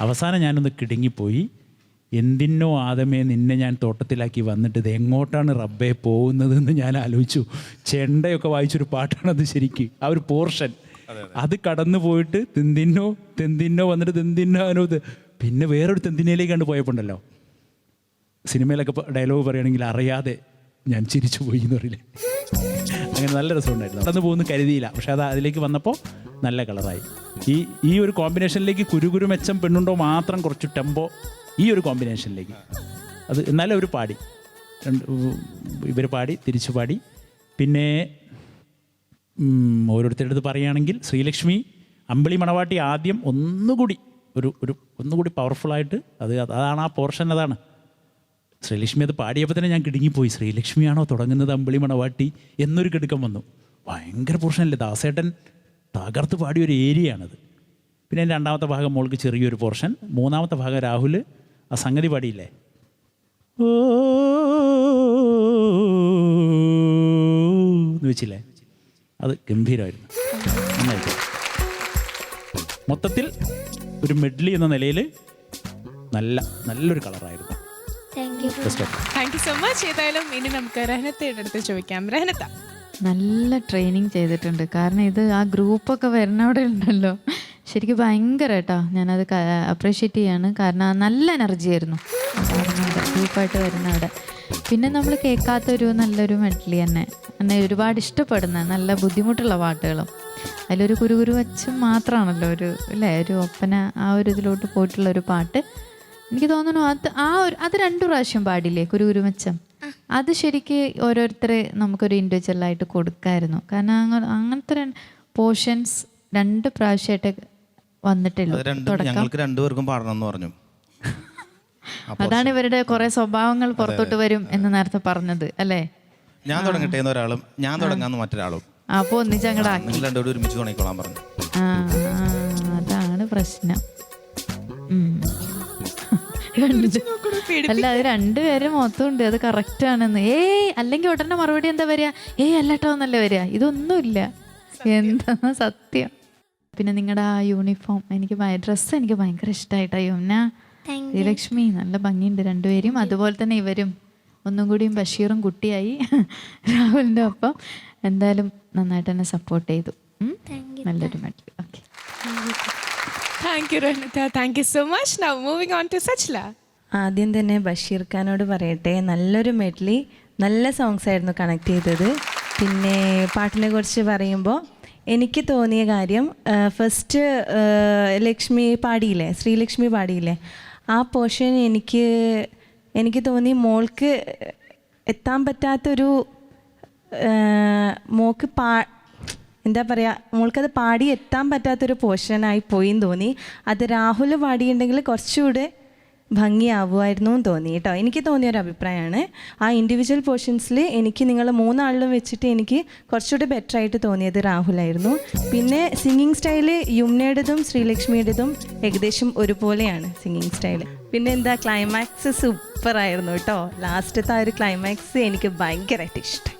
Speaker 6: അവസാനം ഞാനൊന്ന് കിടുങ്ങിപ്പോയി. എന്തിനോ ആദമേ നിന്നെ ഞാൻ തോട്ടത്തിലാക്കി വന്നിട്ട് ഇത് എങ്ങോട്ടാണ് റബ്ബേ പോകുന്നതെന്ന് ഞാൻ ആലോചിച്ചു. ചെണ്ടയൊക്കെ വായിച്ചൊരു പാട്ടാണത് ശരിക്ക്. ആ ഒരു പോർഷൻ അത് കടന്നു പോയിട്ട് തെന്തിന്നോ വന്നിട്ട് തെന്തിന്നോ പിന്നെ വേറൊരു തെന്തിനയിലേക്കാണ്ട് പോയപ്പോണ്ടല്ലോ, സിനിമയിലൊക്കെ ഡയലോഗ് പറയുകയാണെങ്കിൽ അറിയാതെ ഞാൻ ചിരിച്ചു പോയി എന്ന് പറയില്ലേ, അങ്ങനെ നല്ല രസമുണ്ടായിരുന്നു. കടന്നു പോകുന്ന കരുതിയില്ല, പക്ഷെ അത് അതിലേക്ക് വന്നപ്പോൾ നല്ല കളറായി. ഈ ഒരു കോമ്പിനേഷനിലേക്ക് കുരുകുരു മെച്ചം പെണ്ണുണ്ടോ മാത്രം കുറച്ച് ടെമ്പോ ഈ ഒരു കോമ്പിനേഷനിലേക്ക് അത് എന്നാലും അവർ പാടി, ഇവർ പാടി തിരിച്ചു പാടി. പിന്നെ ഓരോരുത്തരുടെ അടുത്ത് പറയുകയാണെങ്കിൽ ശ്രീലക്ഷ്മി അമ്പിളി മണവാട്ടി ആദ്യം ഒന്നുകൂടി ഒന്നുകൂടി പവർഫുള്ളായിട്ട് അതാണ് ആ പോർഷൻ. അതാണ് ശ്രീലക്ഷ്മി അത് പാടിയപ്പോൾ തന്നെ ഞാൻ കിടുങ്ങിപ്പോയി. ശ്രീലക്ഷ്മിയാണോ തുടങ്ങുന്നത് അമ്പിളി മണവാട്ടി എന്നൊരു കിടുക്കം വന്നു. ഭയങ്കര പോർഷനല്ലേ, ദാസേട്ടൻ തകർത്ത് പാടിയൊരു ഏരിയയാണത്. പിന്നെ രണ്ടാമത്തെ ഭാഗം മോൾക്ക് ചെറിയൊരു പോർഷൻ, മൂന്നാമത്തെ ഭാഗം രാഹുൽ ആ സംഗതി പാടിയില്ലേ, ഓ എന്ന് വെച്ചില്ലേ, അത് ഗംഭീരമായിരുന്നു, നന്നായിട്ട്. മൊത്തത്തിൽ ഒരു മെഡ്ലി എന്ന നിലയിൽ നല്ലൊരു കളറായിരുന്നു.
Speaker 1: Thank you so much. ഏതായാലും ഇനി നമുക്ക് രഹനത്തയുടെ അടുത്ത് ചോദിക്കാം. രഹനത്ത
Speaker 5: നല്ല ട്രെയിനിങ് ചെയ്തിട്ടുണ്ട്. കാരണം ഇത് ആ ഗ്രൂപ്പൊക്കെ വരുന്ന അവിടെ ഉണ്ടല്ലോ, ശരിക്കും ഭയങ്കര കേട്ടോ, ഞാനത് അപ്രീഷിയേറ്റ് ചെയ്യാണ്. കാരണം നല്ല എനർജി ആയിരുന്നു ഗ്രൂപ്പായിട്ട് വരുന്ന അവിടെ. പിന്നെ നമ്മൾ കേൾക്കാത്തൊരു നല്ലൊരു മെഡ്ലി തന്നെ, എന്നെ ഒരുപാട് ഇഷ്ടപ്പെടുന്ന നല്ല ബുദ്ധിമുട്ടുള്ള പാട്ടുകളും അതിലൊരു കുരുകുരു വച്ചും മാത്രമാണല്ലോ ഒരു അല്ലേ ഒരു ഒപ്പന ആ ഒരു ഇതിലോട്ട് പോയിട്ടുള്ള ഒരു പാട്ട്. എനിക്ക് തോന്നുന്നു അത് 2 പ്രാവശ്യം പാടില്ലേ കുരുകുരുമച്ചം, അത് ശരിക്ക് ഓരോരുത്തരെ നമുക്കൊരു ഇൻഡിവിജ്വലായിട്ട് കൊടുക്കായിരുന്നു. കാരണം അങ്ങനത്തെ പോർഷൻസ് 2 പ്രാവശ്യമായിട്ട് വന്നിട്ടുള്ളൂ.
Speaker 7: ഞങ്ങൾക്ക് രണ്ടുപേർക്കും പാടണം എന്ന് പറഞ്ഞു.
Speaker 5: അതാണ് ഇവരുടെ കുറെ സ്വഭാവങ്ങൾ പുറത്തോട്ട് വരും എന്ന് നേരത്തെ പറഞ്ഞത് അല്ലേ.
Speaker 7: ഞാൻ തുടങ്ങട്ടെ എന്ന് ഒരാളും ഞാൻ തുടങ്ങാന്ന് മറ്റൊരാളും,
Speaker 5: അപ്പൊ ഒന്നിച്ചങ്ങടാക്കി
Speaker 7: നിങ്ങൾ രണ്ടുപേരും ഒരുമിച്ച് തുടങ്ങിക്കോളാൻ പറഞ്ഞു.
Speaker 5: അതാണ് പ്രശ്നം. അല്ല അത് 2 പേരും മൊത്തമുണ്ട്, അത് കറക്റ്റ് ആണെന്ന്. അല്ലെങ്കിൽ ഉടനെ മറുപടി എന്താ വരിക, അല്ലട്ടോ എന്നല്ലേ വരിക. ഇതൊന്നുമില്ല, എന്താ സത്യം. പിന്നെ നിങ്ങളുടെ ആ യൂണിഫോം എനിക്ക് ഡ്രസ്സ് എനിക്ക് ഭയങ്കര ഇഷ്ടമായിട്ടാ. യുമ്ന ശ്രീലക്ഷ്മി നല്ല ഭംഗിയുണ്ട് രണ്ടുപേരും. അതുപോലെ തന്നെ ഇവരും ഒന്നും കൂടിയും ബഷീറും കുട്ടിയായി രാഹുലിൻ്റെ ഒപ്പം. എന്തായാലും നന്നായിട്ട് തന്നെ സപ്പോർട്ട് ചെയ്തു. നല്ലൊരു മെഡൽ. ഓക്കെ,
Speaker 1: താങ്ക് യു രഹനത്ത. Thank you so much. Now moving on to Sajla.
Speaker 4: ആദ്യം തന്നെ ബഷീർ ഖാനോട് പറയട്ടെ, നല്ലൊരു മെഡ്ലി, നല്ല സോങ്സ് ആയിരുന്നു കണക്ട് ചെയ്തത്. പിന്നെ പാട്ടിനെ കുറിച്ച് പറയുമ്പോൾ എനിക്ക് തോന്നിയ കാര്യം, ഫസ്റ്റ് ലക്ഷ്മി പാടിയില്ലേ, ശ്രീലക്ഷ്മി പാടിയില്ലേ, ആ പോർഷൻ എനിക്ക് തോന്നി മോൾക്ക് എത്താൻ പറ്റാത്തൊരു, മോൾക്ക് എന്താ പറയുക, മോൾക്കത് പാടി എത്താൻ പറ്റാത്തൊരു പോർഷനായി പോയിന്ന് തോന്നി. അത് രാഹുൽ പാടിയിട്ടുണ്ടെങ്കിൽ കുറച്ചുകൂടെ ഭംഗിയാവുമായിരുന്നു എന്ന് തോന്നി കേട്ടോ. എനിക്ക് തോന്നിയൊരു അഭിപ്രായമാണ്. ആ ഇൻഡിവിജ്വൽ പോർഷൻസിൽ എനിക്ക് നിങ്ങൾ 3 ആളിലും വെച്ചിട്ട് എനിക്ക് കുറച്ചുകൂടി ബെറ്റർ ആയിട്ട് തോന്നിയത് രാഹുലായിരുന്നു. പിന്നെ സിംഗിങ് സ്റ്റൈല് യുമ്നയുടേതും ശ്രീലക്ഷ്മിയുടേതും ഏകദേശം ഒരുപോലെയാണ് സിംഗിങ് സ്റ്റൈല്. പിന്നെ എന്താ ക്ലൈമാക്സ് സൂപ്പറായിരുന്നു കേട്ടോ. ലാസ്റ്റത്തെ ആ ഒരു ക്ലൈമാക്സ് എനിക്ക് ഭയങ്കരമായിട്ട് ഇഷ്ടം.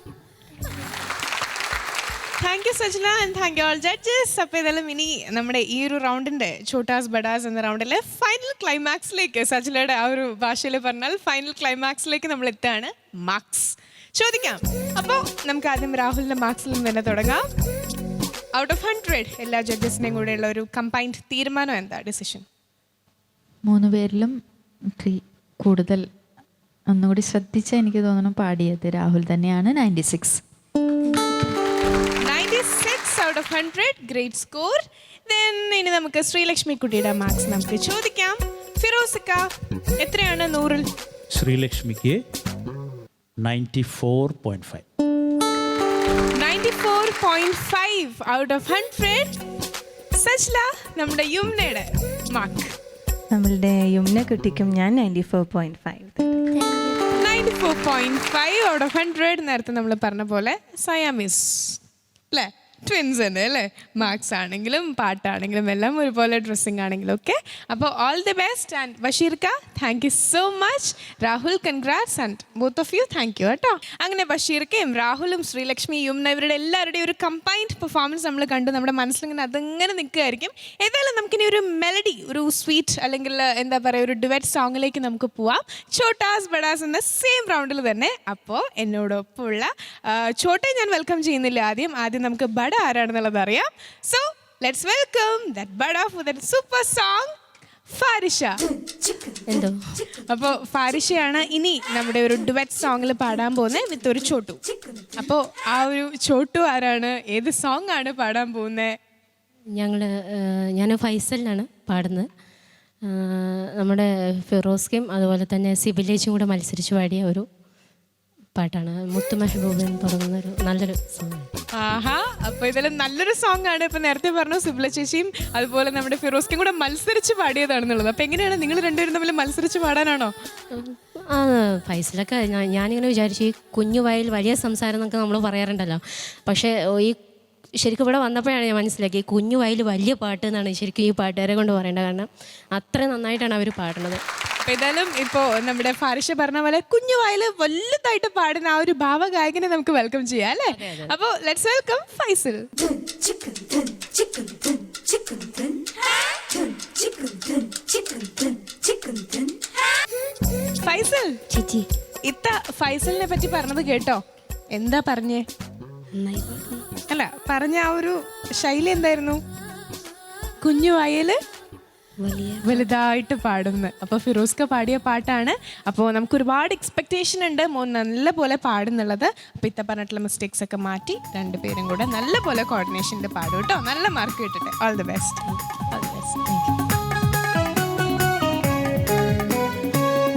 Speaker 1: Thank you Sajla and thank you all judges. അപ്പോൾ ഇതെല്ലാം ഇനി നമ്മുടെ ഈ ഒരു റൗണ്ടിൻ്റെ ഛോട്ടാസ് ബഡാസ് എന്ന റൗണ്ടിലെ ഫൈനൽ ക്ലൈമാക്സിലേക്ക്, സജ്ലയുടെ ആ ഒരു ഭാഷയിൽ പറഞ്ഞാൽ ഫൈനൽ ക്ലൈമാക്സിലേക്ക് നമ്മൾ എത്താണ്. മാർക്സ് ചോദിക്കാം. അപ്പോൾ നമുക്ക് ആദ്യം രാഹുലിൻ്റെ മാർക്സിൽ നിന്ന് തന്നെ തുടങ്ങാം. ഔട്ട് ഓഫ് 100 എല്ലാ ജഡ്ജസിൻ്റെയും കൂടെയുള്ള ഒരു കമ്പൈൻഡ് തീരുമാനം എന്താ, ഡിസിഷൻ?
Speaker 5: 3 പേരിലും കൂടുതൽ ഒന്നുകൂടി ശ്രദ്ധിച്ച എനിക്ക് തോന്നുന്നു പാടിയത് രാഹുൽ തന്നെയാണ്. 96
Speaker 1: out of 100. Great score. Then ഇനി നമുക്ക് ശ്രീലക്ഷ്മി കുട്ടിയുടെ മാർക്സ് നമുക്ക് ചോദിക്കാം. ഫിറോസിക്ക എത്രയാണ് 100-ൽ?
Speaker 6: ശ്രീലക്ഷ്മിക്ക് 94.5.
Speaker 1: 94.5 out of 100. സജ്ല നമ്മുടെ യുമ്നയുടെ മാർക്ക്?
Speaker 4: നമ്മളുടെ യുമ്ന കുട്ടിക്കും ഞാൻ 94.5.
Speaker 1: 94.5 out of 100. നേരത്തെ നമ്മൾ പറഞ്ഞ പോലെ സയാമിസ് അല്ലേ? ട്വിൻസ് തന്നെ അല്ലേ? മാർക്സ് ആണെങ്കിലും പാട്ടാണെങ്കിലും എല്ലാം ഒരുപോലെ, ഡ്രസ്സിങ് ആണെങ്കിലും ഒക്കെ. അപ്പോൾ ഓൾ ദി ബെസ്റ്റ്. ആൻഡ് ബഷീർക്ക, thank you so much. Rahul, congrats. And both of you thank you കേട്ടോ. അങ്ങനെ ബഷീർക്കയും രാഹുലും ശ്രീലക്ഷ്മി, യുമ്ന ഇവരുടെ എല്ലാവരുടെയും ഒരു കമ്പൈൻഡ് പെർഫോമൻസ് നമ്മൾ കണ്ടു. നമ്മുടെ മനസ്സിലിങ്ങനെ അതങ്ങനെ നിൽക്കുകയായിരിക്കും. ഏതായാലും നമുക്കിനി ഒരു മെലഡി, ഒരു സ്വീറ്റ് അല്ലെങ്കിൽ എന്താ പറയുക, ഒരു ഡുവറ്റ് സോങ്ങിലേക്ക് നമുക്ക് പോവാം. ഛോട്ടാസ് ബഡാസ് എന്ന സെയിം റൗണ്ടിൽ തന്നെ. അപ്പോൾ എന്നോടൊപ്പമുള്ള ഛോട്ടെ ഞാൻ വെൽക്കം ചെയ്യുന്നില്ല. ആദ്യം നമുക്ക് ബഡ ആരാണെന്നുള്ളത് അറിയാം. സോ ലെറ്റ്സ് വെൽക്കം ദാറ്റ് ബഡ for that super song, Farisha.
Speaker 3: എന്തോ
Speaker 1: അപ്പോൾ ഫാരിഷയാണ് ഇനി നമ്മുടെ ഒരു ഡുവറ്റ് സോങ്ങിൽ പാടാൻ പോകുന്നത് വിത്ത് ഒരു ചോട്ടു. അപ്പോൾ ആ ഒരു ചോട്ടു ആരാണ്, ഏത് സോങ് ആണ് പാടാൻ പോകുന്നത്?
Speaker 10: ഞാൻ ഫൈസലിനാണ് പാടുന്നത്. നമ്മുടെ ഫിറോസ്കയും അതുപോലെ തന്നെ സിബിലേച്ചും കൂടെ മത്സരിച്ച് പാടിയ ഒരു പാട്ടാണ്. മുത്തു മെഹബൂബ് എന്ന് പറയുന്നൊരു നല്ലൊരു സോങ്.
Speaker 1: ആഹാ, അപ്പോൾ ഇതിൽ നല്ലൊരു സോങ് ആണ്. ഇപ്പം നേരത്തെ പറഞ്ഞു സിബില ചേച്ചിയും അതുപോലെ നമ്മുടെ ഫിറോസ്കയും കൂടെ മത്സരിച്ച് പാടിയതാണെന്നുള്ളത്. അപ്പം എങ്ങനെയാണ് നിങ്ങൾ രണ്ടുപേരും തമ്മിൽ മത്സരിച്ച് പാടാനാണോ?
Speaker 10: ഫൈസലൊക്കെ ഞാനിങ്ങനെ വിചാരിച്ചു, ഈ കുഞ്ഞു വയൽ വലിയ സംസാരം എന്നൊക്കെ നമ്മൾ പറയാറുണ്ടല്ലോ. പക്ഷേ ഈ ശരിക്കും ഇവിടെ വന്നപ്പോഴാണ് ഞാൻ മനസ്സിലാക്കി, കുഞ്ഞു വയൽ വലിയ പാട്ട് എന്നാണ് ശരിക്കും ഈ പാട്ടുകാരെ കൊണ്ട് പറയേണ്ടത്. കാരണം അത്ര നന്നായിട്ടാണ് അവർ പാടുന്നത്.
Speaker 1: അപ്പോൾ ഏതായാലും ഇപ്പോൾ നമ്മുടെ ഫാരിഷ പറഞ്ഞ പോലെ കുഞ്ഞു വയൽ വലുതായിട്ട് പാടുന്ന ആ ഒരു ഭാവഗായകനെ നമുക്ക് വെൽക്കം ചെയ്യാം അല്ലേ? അപ്പോൾ ലെറ്റ്സ് വെൽക്കം ഫൈസൽ. ഫൈസൽ
Speaker 3: ചേച്ചി
Speaker 1: ഇത്ത ഫൈസലിനെ പറ്റി പറഞ്ഞത് കേട്ടോ? എന്താ പറഞ്ഞേ? അല്ല, പറഞ്ഞ ആ ഒരു ശൈലി എന്തായിരുന്നു? കുഞ്ഞു വയല് വലുതായിട്ട് പാടുന്നു. അപ്പോൾ ഫിറോസ്ക പാടിയ പാട്ടാണ്. അപ്പോൾ നമുക്ക് ഒരുപാട് എക്സ്പെക്റ്റേഷൻ ഉണ്ട് മോൻ നല്ല പോലെ പാടുന്നുള്ളത്. അപ്പോൾ ഇത്ത പറഞ്ഞിട്ടുള്ള മിസ്റ്റേക്സ് ഒക്കെ മാറ്റി രണ്ടുപേരും കൂടെ നല്ല പോലെ കോർഡിനേഷനിൽ പാടും കേട്ടോ. നല്ല മാർക്ക് കിട്ടട്ടെ. All the best. All the best.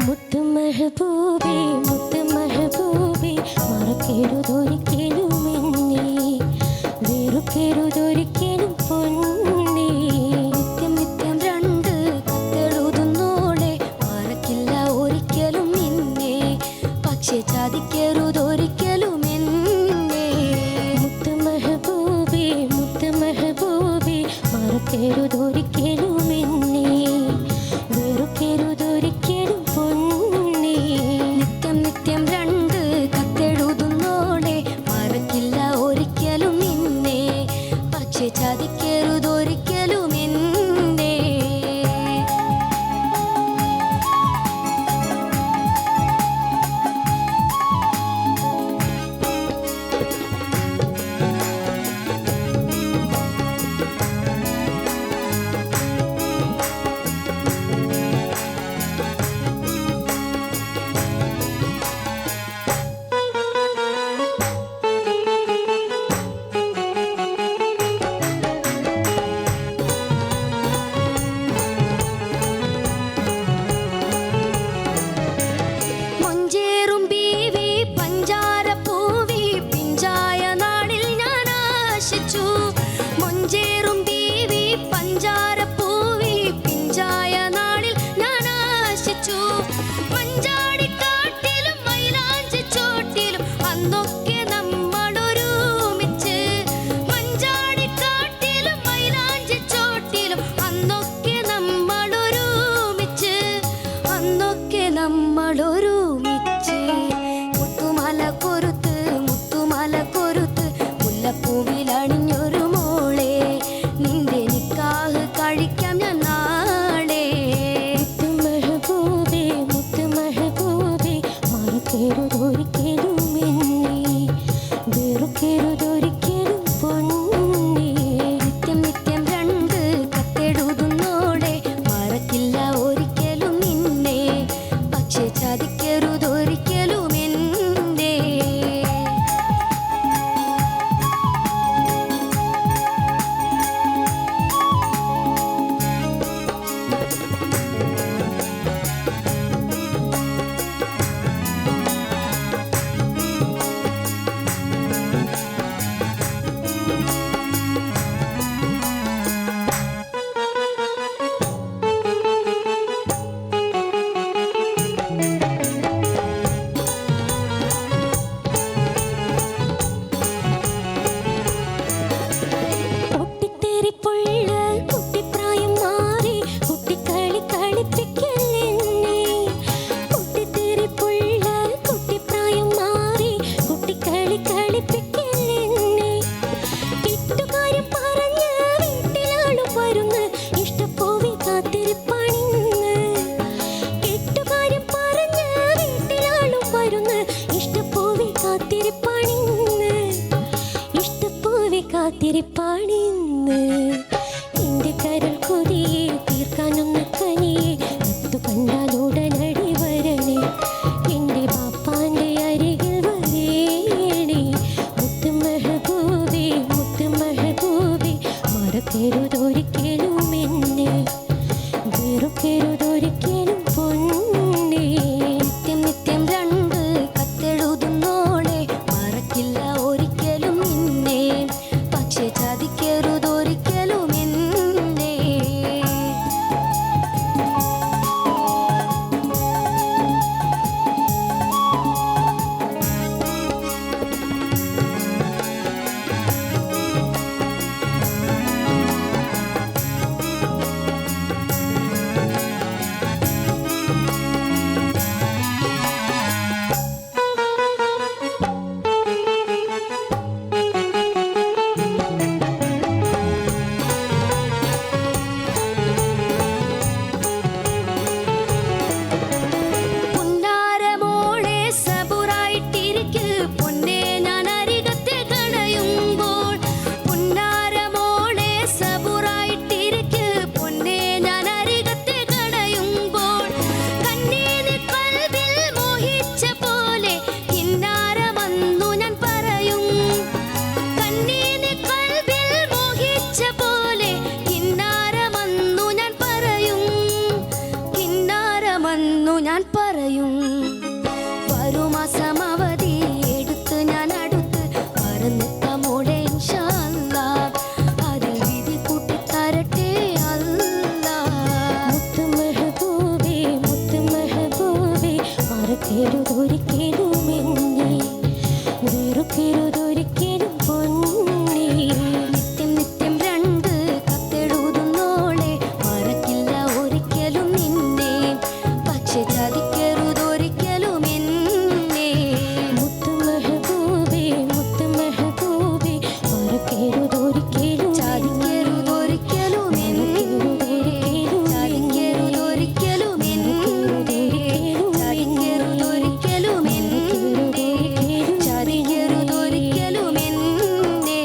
Speaker 9: മുത്ത് മെഹബൂബേ മുത്ത് മെഹബൂബേ മറക്കരുതൊരിക്കലും എന്നെ, വെറുക്കരുതൊരിക്കലും പൊന്നേ. നിത്യം നിത്യം രണ്ട് കത്തെഴുതുന്നോളെ മറക്കില്ല ഒരിക്കലും നിന്നെ, പക്ഷെ ചതിക്കരുതൊരിക്കലും എന്നെ. മുത്ത് മെഹബൂബേ മറക്കരുതൊരിക്കലും എന്നെ, വെറുക്കരുതൊരിക്കലും പൊന്നേ. നിത്യം നിത്യം രണ്ട് കത്തെഴുതുന്നോളെ മറക്കില്ല ഒരിക്കലും നിന്നെ, പക്ഷെ ചതിക്കരുതൊരിക്കലും എന്നെ. മഞ്ചേറും ബീവി പഞ്ചാരപ്പൂവി പിഞ്ചായ നാളിൽ ഞാൻ ആശിച്ചു. മഞ്ചേറും ബീവി പഞ്ചാരപ്പൂവി പിഞ്ചായ നാളിൽ ഞാൻ ആശിച്ചു. മഞ്ചാടിക്കാട്ടിലും മൈലാഞ്ചിച്ചോട്ടിലും അന്നൊക്കെ നമ്മളൊരുമിച്ച്. മഞ്ചാടിക്കാട്ടിലും മൈലാഞ്ചിച്ചോട്ടിലും അന്നൊക്കെ നമ്മളൊരുമിച്ച്. അന്നൊക്കെ നമ്മളൊരുമിച്ച്. മുത്തുമല കൊരുത്ത് മുല്ലപ്പൂവിൽ അണിഞ്ഞൊരു മോളെ, നിന്റെ നിക്കാഹ് കഴിക്കാം ഞാൻ നാളെ. മുത്ത് മെഹബൂബേ മറക്കരുതൊരിക്കലും എന്നെ, വെറുക്കരുതൊരിക്കലും പൊന്നേ. നിത്യം നിത്യം രണ്ട് കത്തെഴുതുന്നോടെ മറക്കില്ല ഒരിക്കലും നിന്നെ, പക്ഷെ ചതിക്കരുതൊരിക്കലും എന്നെ. കാത്തിരിപ്പാണിന്ന്, ഇഷ്ടപ്പൂവെ കാത്തിരിപ്പാണിന്ന്. എന്റെ കരൾ കൊതിയെ തീർക്കാനൊന്ന് കനിയെ, ഒത്തു കണ്ടാൽ ഉടനടി വരണേ, എന്റെ ബാപ്പാന്റെ അരികിൽ വരേണേ. മുത്ത് മെഹബൂബേ മുത്ത് മെഹബൂബേ, മറക്കരുതൊരിക്കലും എന്നെ, വെറുക്കരുതൊരിക്കലും പൊന്നേ. നിത്യം നിത്യം രണ്ട് കത്തെഴുതുന്നോളെ, മറക്കില്ല ഒരിക്കലും നിന്നെ, പക്ഷെ ചതിക്കരുതൊരിക്കലും എന്നെ. പുന്നാരമോളെ സബുറായിട്ടിരിക്ക്, പൊന്നേ ഞാൻ അരികത്തെ കടയുമ്പോൾ. പുന്നാരമോളെ സബുറായിട്ടിരിക്ക്, പൊന്നേ ഞാൻ അരികത്തെ കടയുമ്പോൾ. കണ്ണീന് കൽവിൽ മോഹിച്ച പോലെ കിന്നാരമെന്നു ഞാൻ പറയും. കണ്ണീന് കൽവിൽ മോഹിച്ച പോലെ കിന്നാരമെന്നു ഞാൻ പറയും. കിന്നാരമെന്നു ഞാൻ പറയും. വരുമാസം അവധി എടുത്ത് ഞാൻ അടുത്ത് പറന്നെത്താമോളെ ഇൻഷാ അല്ലാഹ്. അതിൽ വിധി കൂട്ടിത്തരട്ടെ അല്ലാഹ്. മുത്ത് മെഹബൂബേ മുത്ത് മെഹബൂബേ, മറക്കരുതൊരിക്കലും എന്നെ, വെറുക്കരുതൊരിക്കലും പൊന്നേ. നിത്യം നിത്യം രണ്ട് കത്തെഴുതുന്നോളെ, മറക്കില്ല ഒരിക്കലും നിന്നെ, പക്ഷെ ചതിക്കരുതൊരിക്കലും എന്നെ. മുത്ത് മെഹബൂബേ മുത്ത് മെഹബൂബേ, മറക്കരുതൊരിക്കലും ചതിക്കരുതൊരിക്കലും എന്നെ, ചതിക്കരുതൊരിക്കലും എന്നെ, ചതിക്കരുതൊരിക്കലും എന്നെ, ചതിക്കരുതൊരിക്കലും എന്നെ.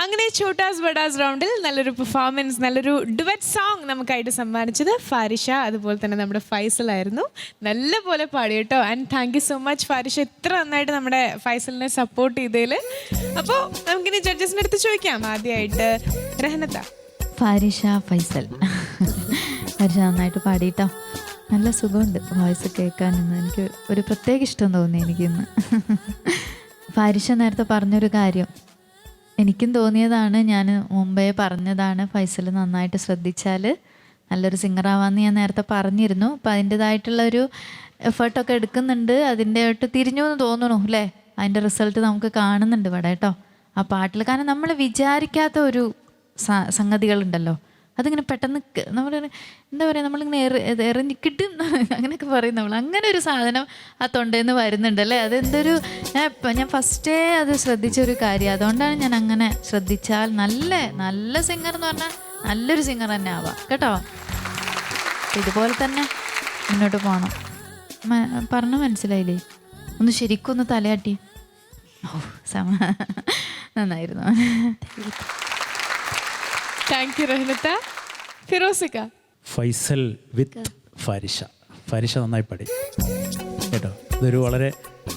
Speaker 1: അങ്ങനെ ഛോട്ടാസ് ബഡാസ് റൗണ്ടിൽ നല്ലൊരു പെർഫോമൻസ്, നല്ലൊരു ഡുവറ്റ് സോങ് നമുക്കായിട്ട് സമ്മാനിച്ചത് ഫാരിഷ, അതുപോലെ തന്നെ നമ്മുടെ ഫൈസലായിരുന്നു. നല്ല പോലെ പാടി കേട്ടോ. And thank you so much Farisha, ഇത്ര നന്നായിട്ട് നമ്മുടെ ഫൈസലിനെ സപ്പോർട്ട് ചെയ്തതിൽ. അപ്പോൾ നമുക്കിനി ജഡ്ജസിൻ്റെ അടുത്ത് ചോദിക്കാം. ആദ്യമായിട്ട് റഹനത്ത.
Speaker 5: ഫാരിഷ ഫൈസൽ. ഫാരിഷ നന്നായിട്ട് പാടിയിട്ടോ. നല്ല സുഖമുണ്ട് വോയിസ് കേൾക്കാനിന്ന്. എനിക്ക് ഒരു പ്രത്യേക ഇഷ്ടം തോന്നി എനിക്കിന്ന്. ഫാരിഷ നേരത്തെ പറഞ്ഞൊരു കാര്യം എനിക്കും തോന്നിയതാണ്, ഞാൻ മുമ്പേ പറഞ്ഞതാണ്. ഫൈസൽ നന്നായിട്ട് ശ്രദ്ധിച്ചാൽ നല്ലൊരു സിംഗറാവാമെന്ന് ഞാൻ നേരത്തെ പറഞ്ഞിരുന്നു. അപ്പോൾ അതിൻ്റേതായിട്ടുള്ളൊരു എഫേർട്ടൊക്കെ എടുക്കുന്നുണ്ട്. അതിൻ്റെ ആയിട്ട് തിരിഞ്ഞു എന്ന് തോന്നുന്നു അല്ലേ? അതിൻ്റെ റിസൾട്ട് നമുക്ക് കാണുന്നുണ്ട് ഇവിടെ കേട്ടോ ആ പാട്ടിൽ. കാരണം നമ്മൾ വിചാരിക്കാത്ത ഒരു സംഗതികളുണ്ടല്ലോ, അതിങ്ങനെ പെട്ടെന്ന് നമ്മൾ എന്താ പറയുക, നമ്മളിങ്ങനെ എറിഞ്ഞ് കിട്ടും അങ്ങനെയൊക്കെ പറയും നമ്മൾ. അങ്ങനെ ഒരു സാധനം ആ തൊണ്ടേന്ന് വരുന്നുണ്ട് അല്ലേ? അതെന്തൊരു ഞാൻ ഫസ്റ്റേ അത് ശ്രദ്ധിച്ചൊരു കാര്യം. അതുകൊണ്ടാണ് ഞാൻ അങ്ങനെ ശ്രദ്ധിച്ചാൽ നല്ല സിംഗർ എന്ന് പറഞ്ഞാൽ നല്ലൊരു സിംഗർ തന്നെ ആവാം കേട്ടോ. ഇതുപോലെ തന്നെ മുന്നോട്ട് പോകണം. പറഞ്ഞ മനസ്സിലായില്ലേ? ഒന്ന് ശരിക്കും ഒന്ന് തലയാട്ടി. ഓ നന്നായിരുന്നു.
Speaker 1: താങ്ക് യു റഹനത്ത. ഫിറോസിക്ക.
Speaker 6: ഫൈസൽ വിത്ത് ഫാരിഷ. ഫാരിഷ നന്നായി പാടി കേട്ടോ. ഇതൊരു വളരെ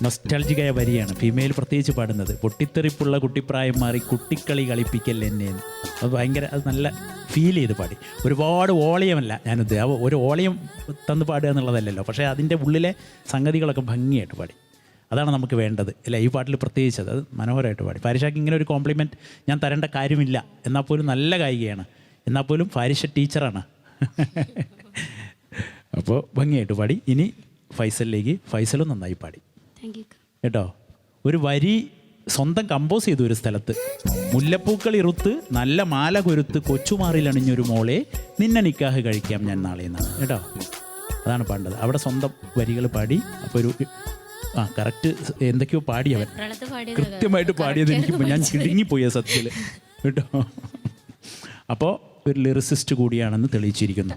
Speaker 6: നൊസ്റ്റാൾജിക്കായ വരിയാണ്, ഫീമെയിൽ പ്രത്യേകിച്ച് പാടുന്നത്. പൊട്ടിത്തെറിപ്പുള്ള കുട്ടിപ്രായം മാറി കുട്ടിക്കളി കളിപ്പിക്കൽ എന്നെ. അത് ഭയങ്കര, അത് നല്ല ഫീൽ ചെയ്ത് പാടി. ഒരുപാട് ഓളിയമല്ല ഞാനിത്, ഒരു ഓളിയം തന്ന് പാടുക എന്നുള്ളതല്ലല്ലോ, പക്ഷേ അതിൻ്റെ ഉള്ളിലെ സംഗതികളൊക്കെ ഭംഗിയായിട്ട് പാടി. അതാണ് നമുക്ക് വേണ്ടത് അല്ലേ? ഈ പാട്ടിൽ പ്രത്യേകിച്ചത് അത് മനോഹരമായിട്ട് പാടി. ഫാരിഷയ്ക്ക് ഇങ്ങനെ ഒരു കോംപ്ലിമെൻറ്റ് ഞാൻ തരേണ്ട കാര്യമില്ല. എന്നാൽ പോലും നല്ല ഗായികയാണ്, എന്നാൽ പോലും ഫാരിഷ ടീച്ചറാണ്. അപ്പോൾ ഭംഗിയായിട്ട് പാടി. ഇനി ഫൈസലിലേക്ക്. ഫൈസലും നന്നായി പാടി കേട്ടോ. ഒരു വരി സ്വന്തം കമ്പോസ് ചെയ്തു ഒരു സ്ഥലത്ത്. മുല്ലപ്പൂക്കൾ ഇറുത്ത് നല്ല മാല കൊരുത്ത് കൊച്ചുമാറിലണിഞ്ഞൊരു മോളെ നിന്നെ നിക്കാഹ് കഴിക്കാം ഞാൻ നാളെ എന്നാണ് കേട്ടോ. അതാണ് പാണ്ടത്. അവിടെ സ്വന്തം വരികൾ പാടി. അപ്പോൾ ഒരു കറക്റ്റ് എന്തൊക്കെയോ പാടിയവൻ കൃത്യമായിട്ട് പാടിയത് എനിക്ക് ഞാൻ കിടുങ്ങിപ്പോയ സത്യത്തിൽ കേട്ടോ. അപ്പോൾ ഒരു ലിറിസിസ്റ്റ് കൂടിയാണെന്ന് തെളിയിച്ചിരിക്കുന്നു.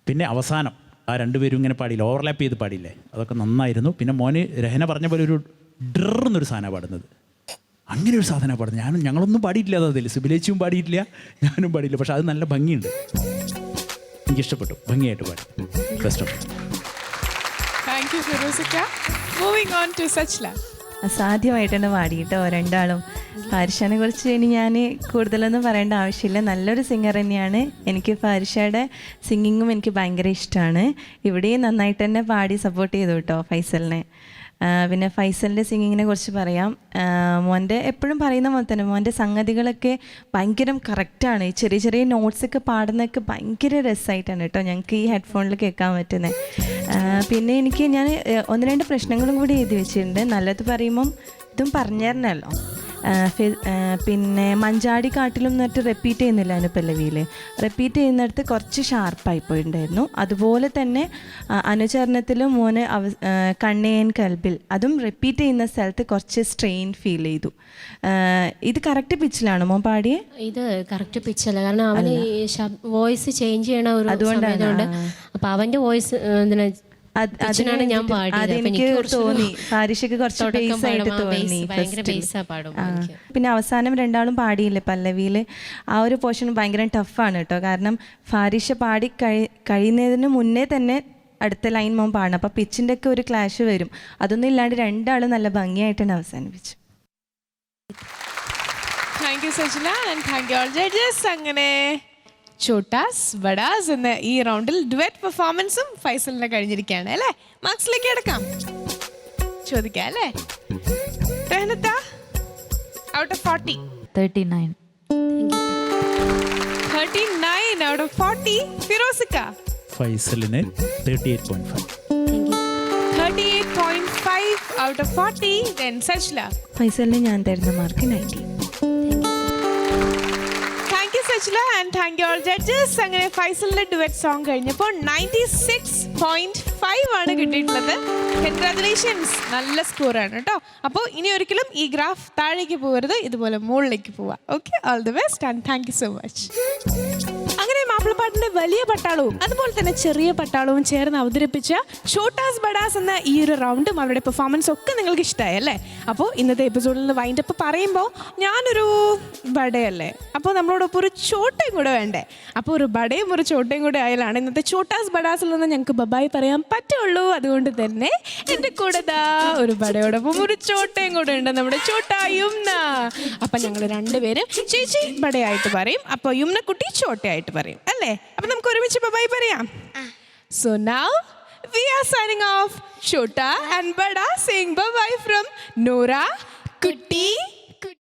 Speaker 6: പിന്നെ അവസാനം ആ രണ്ടുപേരും ഇങ്ങനെ പാടിയില്ല, ഓവർലാപ്പ് ചെയ്ത് പാടിയില്ലേ, അതൊക്കെ നന്നായിരുന്നു. പിന്നെ മോന് രഹന പറഞ്ഞ പോലെ ഒരു ഡ്രെന്നൊരു സാധനമാണ് പാടുന്നത്, അങ്ങനെ ഒരു സാധനം പാടുന്നത്. ഞങ്ങളൊന്നും പാടിയിട്ടില്ല, അതിൽ സിബിലേച്ചും പാടിയിട്ടില്ല, ഞാനും പാടിയില്ല. പക്ഷെ അത് നല്ല ഭംഗിയുണ്ട്, എനിക്കിഷ്ടപ്പെട്ടു, ഭംഗിയായിട്ട് പാടി. Best of.
Speaker 1: താങ്ക് യു ഫിറോസിക്ക. Moving on to Sajla.
Speaker 4: അസാധ്യമായിട്ടാണ് പാടിയിട്ടോ രണ്ടാളും. ഫാരിഷാനെ കുറിച്ച് ഇനി ഞാൻ കൂടുതലൊന്നും പറയേണ്ട ആവശ്യമില്ല, നല്ലൊരു സിംഗർ തന്നെയാണ്. എനിക്ക് ഫാരിഷയുടെ സിംഗിങ്ങും എനിക്ക് ഭയങ്കര ഇഷ്ടമാണ്. ഇവിടെയും നന്നായിട്ട് തന്നെ പാടി സപ്പോർട്ട് ചെയ്തു കേട്ടോ ഫൈസലിനെ. പിന്നെ ഫൈസലിൻ്റെ സിംഗിങ്ങിനെ കുറിച്ച് പറയാം. മോൻ്റെ എപ്പോഴും പറയുന്ന പോലെ തന്നെ മോൻ്റെ സംഗതികളൊക്കെ ഭയങ്കര കറക്റ്റാണ്. ഈ ചെറിയ ചെറിയ നോട്ട്സൊക്കെ പാടുന്നതൊക്കെ ഭയങ്കര രസമായിട്ടാണ് കേട്ടോ ഞങ്ങൾക്ക് ഈ ഹെഡ്ഫോണിൽ കേൾക്കാൻ പറ്റുന്നത്. പിന്നെ ഞാൻ 1-2 പ്രശ്നങ്ങളും കൂടി എഴുതി വെച്ചിട്ടുണ്ട്. നല്ലത് പറയുമ്പം ഇതും പറഞ്ഞു തരണമല്ലോ. പിന്നെ മഞ്ചാടി കാട്ടിലും എന്നിട്ട് റിപ്പീറ്റ് ചെയ്യുന്നില്ല അനുപല്ലവിയിൽ, റിപ്പീറ്റ് ചെയ്യുന്നിടത്ത് കുറച്ച് ഷാർപ്പായി പോയിട്ടുണ്ടായിരുന്നു. അതുപോലെ തന്നെ അനുചരണത്തിലും മോന് കണ്ണേൻ കൽബിൽ അതും റിപ്പീറ്റ് ചെയ്യുന്ന സ്ഥലത്ത് കുറച്ച് സ്ട്രെയിൻ ഫീൽ ചെയ്തു. ഇത് കറക്റ്റ് പിച്ചിലാണോ മോൻ പാടിയേ?
Speaker 10: ഇത് കറക്റ്റ് പിച്ചല്ല, കാരണം അവന് വോയിസ് ചേഞ്ച് ചെയ്യണ ഒരു അതുകൊണ്ടാണ്. അപ്പൊ അവന്റെ വോയിസ് ഞാൻ
Speaker 4: അതെനിക്ക് തോന്നി ഫാരിഷക്ക് കുറച്ച് ബേസ് ആയിട്ട് തോന്നി. പിന്നെ അവസാനം രണ്ടാളും പാടിയില്ലേ പല്ലവിയിൽ, ആ ഒരു പോർഷൻ ഭയങ്കര ടഫാണ് കേട്ടോ. കാരണം ഫാരിഷ പാടി കഴിയുന്നതിന് മുന്നേ തന്നെ അടുത്ത ലൈൻ മോൻ പാടണം, അപ്പോൾ പിച്ചിൻ്റെ ഒക്കെ ഒരു ക്ലാഷ് വരും. അതൊന്നും ഇല്ലാണ്ട് രണ്ടാളും നല്ല ഭംഗിയായിട്ടാണ് അവസാനിപ്പിച്ചു.
Speaker 1: Thank you Sajla and thank you all judges. അങ്ങനെ ചോട്ടാസ് ബഡാസ് എന്ന ഈ റൗണ്ടിൽ ഡുവറ്റ് പെർഫോമൻസും ഫൈസലിനെ കഴിഞ്ഞിരിക്കുകയാണ് അല്ലേ. മാർക്സിലേക്ക് എടുക്കാം, ചോദിക്കാം അല്ലേ. റഹ്നത്ത, ഔട്ട് ഓഫ് 40
Speaker 5: 39.
Speaker 1: 39 out of 40. ഫിറോസിക്ക
Speaker 6: ഫൈസലിന് 38.5.
Speaker 1: 38.5 ഔട്ട് ഓഫ് 40. Then സജ്ല.
Speaker 4: ഫൈസലിന് ഞാൻ തരുന്ന mark 90.
Speaker 1: Thank you Sajla and thank you all judges. അങ്ങനെ ഫൈസലിന്റെ ഡുവറ്റ് സോങ് കഴിഞ്ഞപ്പോൾ 96.5 ആണ് കിട്ടിയിട്ടുള്ളത്. കൺഗ്രാറ്റുലേഷൻസ്, നല്ല സ്കോറാണ് കേട്ടോ. അപ്പോൾ ഇനി ഒരിക്കലും ഈ ഗ്രാഫ് താഴേക്ക് പോകരുത്, ഇതുപോലെ മുകളിലേക്ക് പോവാം. Okay, all the best and thank you so much. അങ്ങനെ മാപ്പിളപ്പാട്ടിന്റെ വലിയ പട്ടാളവും അതുപോലെ തന്നെ ചെറിയ പട്ടാളവും ചേർന്ന് അവതരിപ്പിച്ച ഛോട്ടാസ് ബഡാസ് എന്ന ഈ ഒരു റൗണ്ടും അവരുടെ പെർഫോമൻസ് ഒക്കെ നിങ്ങൾക്ക് ഇഷ്ടമായി അല്ലേ. അപ്പോൾ ഇന്നത്തെ എപ്പിസോഡിൽ നിന്ന് വൈൻഡ് അപ്പ് പറയുമ്പോൾ ഞാനൊരു ബഡയല്ലേ, അപ്പോൾ നമ്മളോടൊപ്പം ഒരു ചോട്ടയും കൂടെ വേണ്ടേ. അപ്പോൾ ഒരു ബഡയും ഒരു ചോട്ടയും കൂടെ ആയാലാണ് ഇന്നത്തെ ഛോട്ടാസ് ബഡാസിൽ നിന്ന് ഞങ്ങൾക്ക് ബബായി പറയാൻ പറ്റുള്ളൂ. അതുകൊണ്ട് തന്നെ എൻ്റെ കൂടെ ദാ ഒരു ബഡയോടൊപ്പം ഒരു ചോട്ടയും കൂടെ ഉണ്ട്, നമ്മുടെ ചോട്ടാ യുംന. അപ്പം ഞങ്ങൾ രണ്ടുപേരും ചേച്ചി ബഡയായിട്ട് പറയും, അപ്പോൾ യുംന കുട്ടി ചോട്ടയായിട്ട് പറയും അല്ലേ. അപ്പൊ നമുക്ക് ഒരുമിച്ച് ബൈ പറയാം. So now we are signing off. Chota and Bada saying bye bye from Nora, Kutti